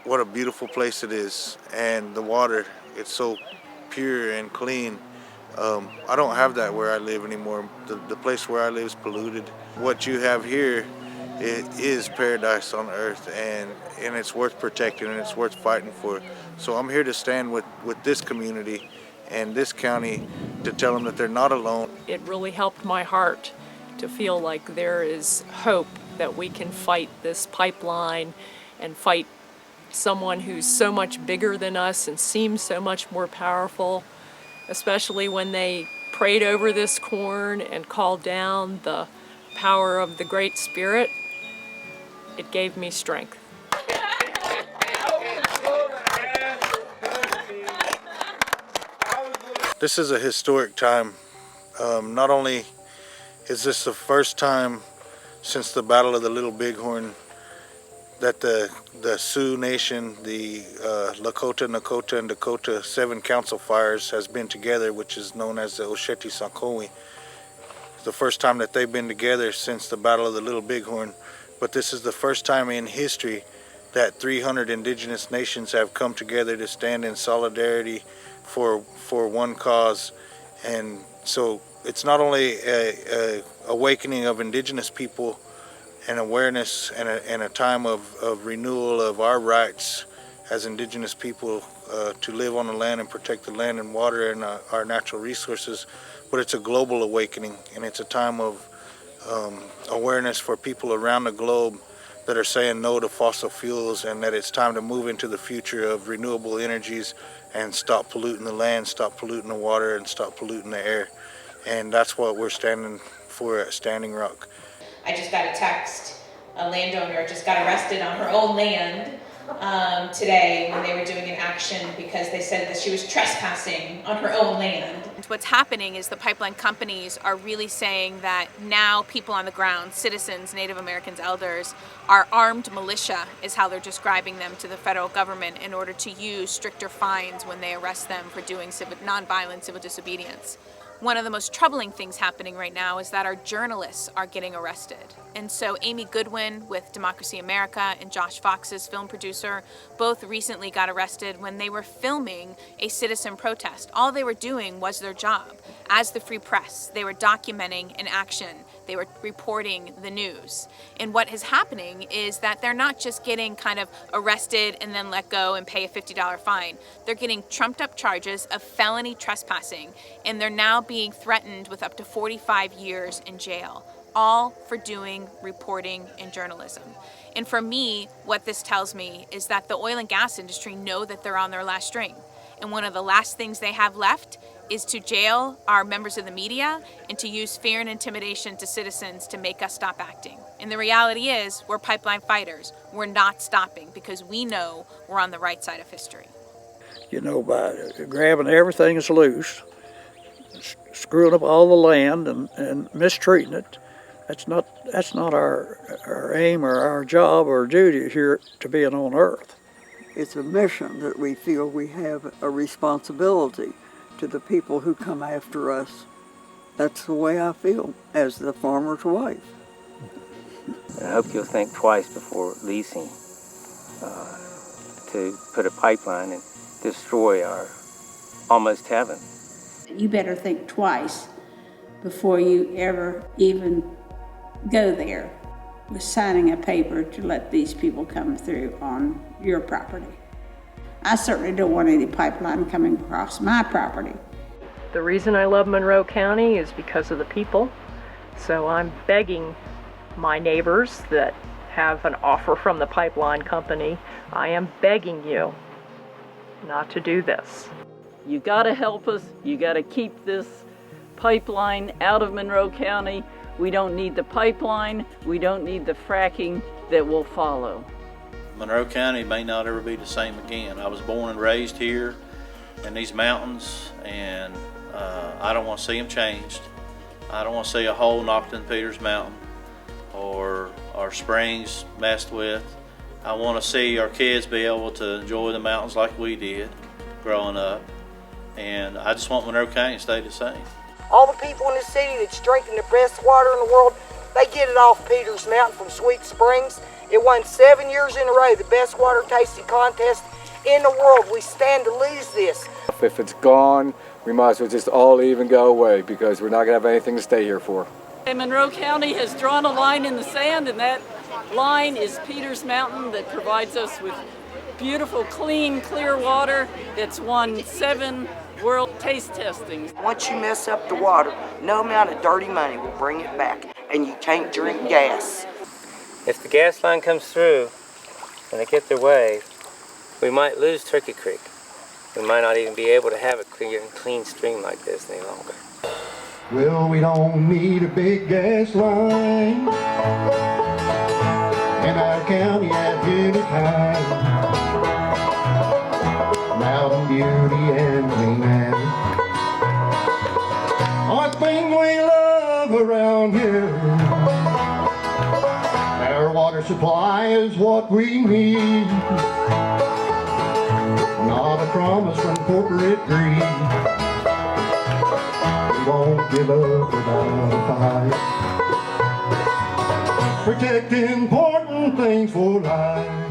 what a beautiful place it is. And the water, it's so pure and clean. I don't have that where I live anymore. The place where I live is polluted. What you have here, it is paradise on earth, and it's worth protecting and it's worth fighting for. So I'm here to stand with this community and this county to tell them that they're not alone. It really helped my heart to feel like there is hope that we can fight this pipeline and fight someone who's so much bigger than us and seems so much more powerful, especially when they prayed over this corn and called down the power of the Great Spirit. It gave me strength. This is a historic time. Not only is this the first time since the Battle of the Little Bighorn that the Sioux Nation, the Lakota, Nakota, and Dakota 7 council fires has been together, which is known as the Osheti-Sakowi. It's the first time that they've been together since the Battle of the Little Bighorn, but this is the first time in history that 300 indigenous nations have come together to stand in solidarity for one cause. And so it's not only a awakening of indigenous people and awareness and a time of renewal of our rights as indigenous people to live on the land and protect the land and water and our natural resources, but it's a global awakening, and it's a time of awareness for people around the globe that are saying no to fossil fuels, and that it's time to move into the future of renewable energies and stop polluting the land, stop polluting the water, and stop polluting the air. And that's what we're standing for at Standing Rock. I just got a text, a landowner just got arrested on her own land today when they were doing an action because they said that she was trespassing on her own land. What's happening is the pipeline companies are really saying that now people on the ground, citizens, Native Americans, elders, are armed militia is how they're describing them to the federal government in order to use stricter fines when they arrest them for doing nonviolent civil disobedience. One of the most troubling things happening right now is that our journalists are getting arrested. And so Amy Goodwin with Democracy America and Josh Fox's film producer both recently got arrested when they were filming a citizen protest. All they were doing was their job. As the Free Press, they were documenting an action. They were reporting the news. And what is happening is that they're not just getting kind of arrested and then let go and pay a $50 fine. They're getting trumped up charges of felony trespassing, and they're now being threatened with up to 45 years in jail, all for doing reporting and journalism. And for me, what this tells me is that the oil and gas industry know that they're on their last string. And one of the last things they have left is to jail our members of the media and to use fear and intimidation to citizens to make us stop acting. And the reality is, we're pipeline fighters. We're not stopping because we know we're on the right side of history. You know, by grabbing everything that's loose, screwing up all the land and mistreating it, that's not our aim or our job or duty here to being on Earth. It's a mission that we feel we have a responsibility to the people who come after us. That's the way I feel as the farmer's wife. I hope you'll think twice before leasing to put a pipeline and destroy our almost heaven. You better think twice before you ever even go there with signing a paper to let these people come through on your property. I certainly don't want any pipeline coming across my property. The reason I love Monroe County is because of the people. So I'm begging my neighbors that have an offer from the pipeline company, I am begging you not to do this. You gotta help us. You gotta keep this pipeline out of Monroe County. We don't need the pipeline. We don't need the fracking that will follow. Monroe County may not ever be the same again. I was born and raised here in these mountains, and I don't want to see them changed. I don't want to see a hole knocked in Peters Mountain or our springs messed with. I want to see our kids be able to enjoy the mountains like we did growing up, and I just want Monroe County to stay the same. All the people in the city that's drinking the best water in the world, they get it off Peters Mountain from Sweet Springs. It won 7 years in a row, the best water tasting contest in the world. We stand to lose this. If it's gone, we might as well just all leave and go away because we're not going to have anything to stay here for. Monroe County has drawn a line in the sand, and that line is Peters Mountain that provides us with beautiful, clean, clear water that's won 7 world taste testings. Once you mess up the water, no amount of dirty money will bring it back, and you can't drink gas. If the gas line comes through and they get their way, we might lose Turkey Creek. We might not even be able to have a clear and clean stream like this any longer. Well, we don't need a big gas line, and I County at any time. Mountain beauty and clean air are things we love around here. Our water supply is what we need, not a promise from corporate greed. We won't give up without a fight, protect important things for life.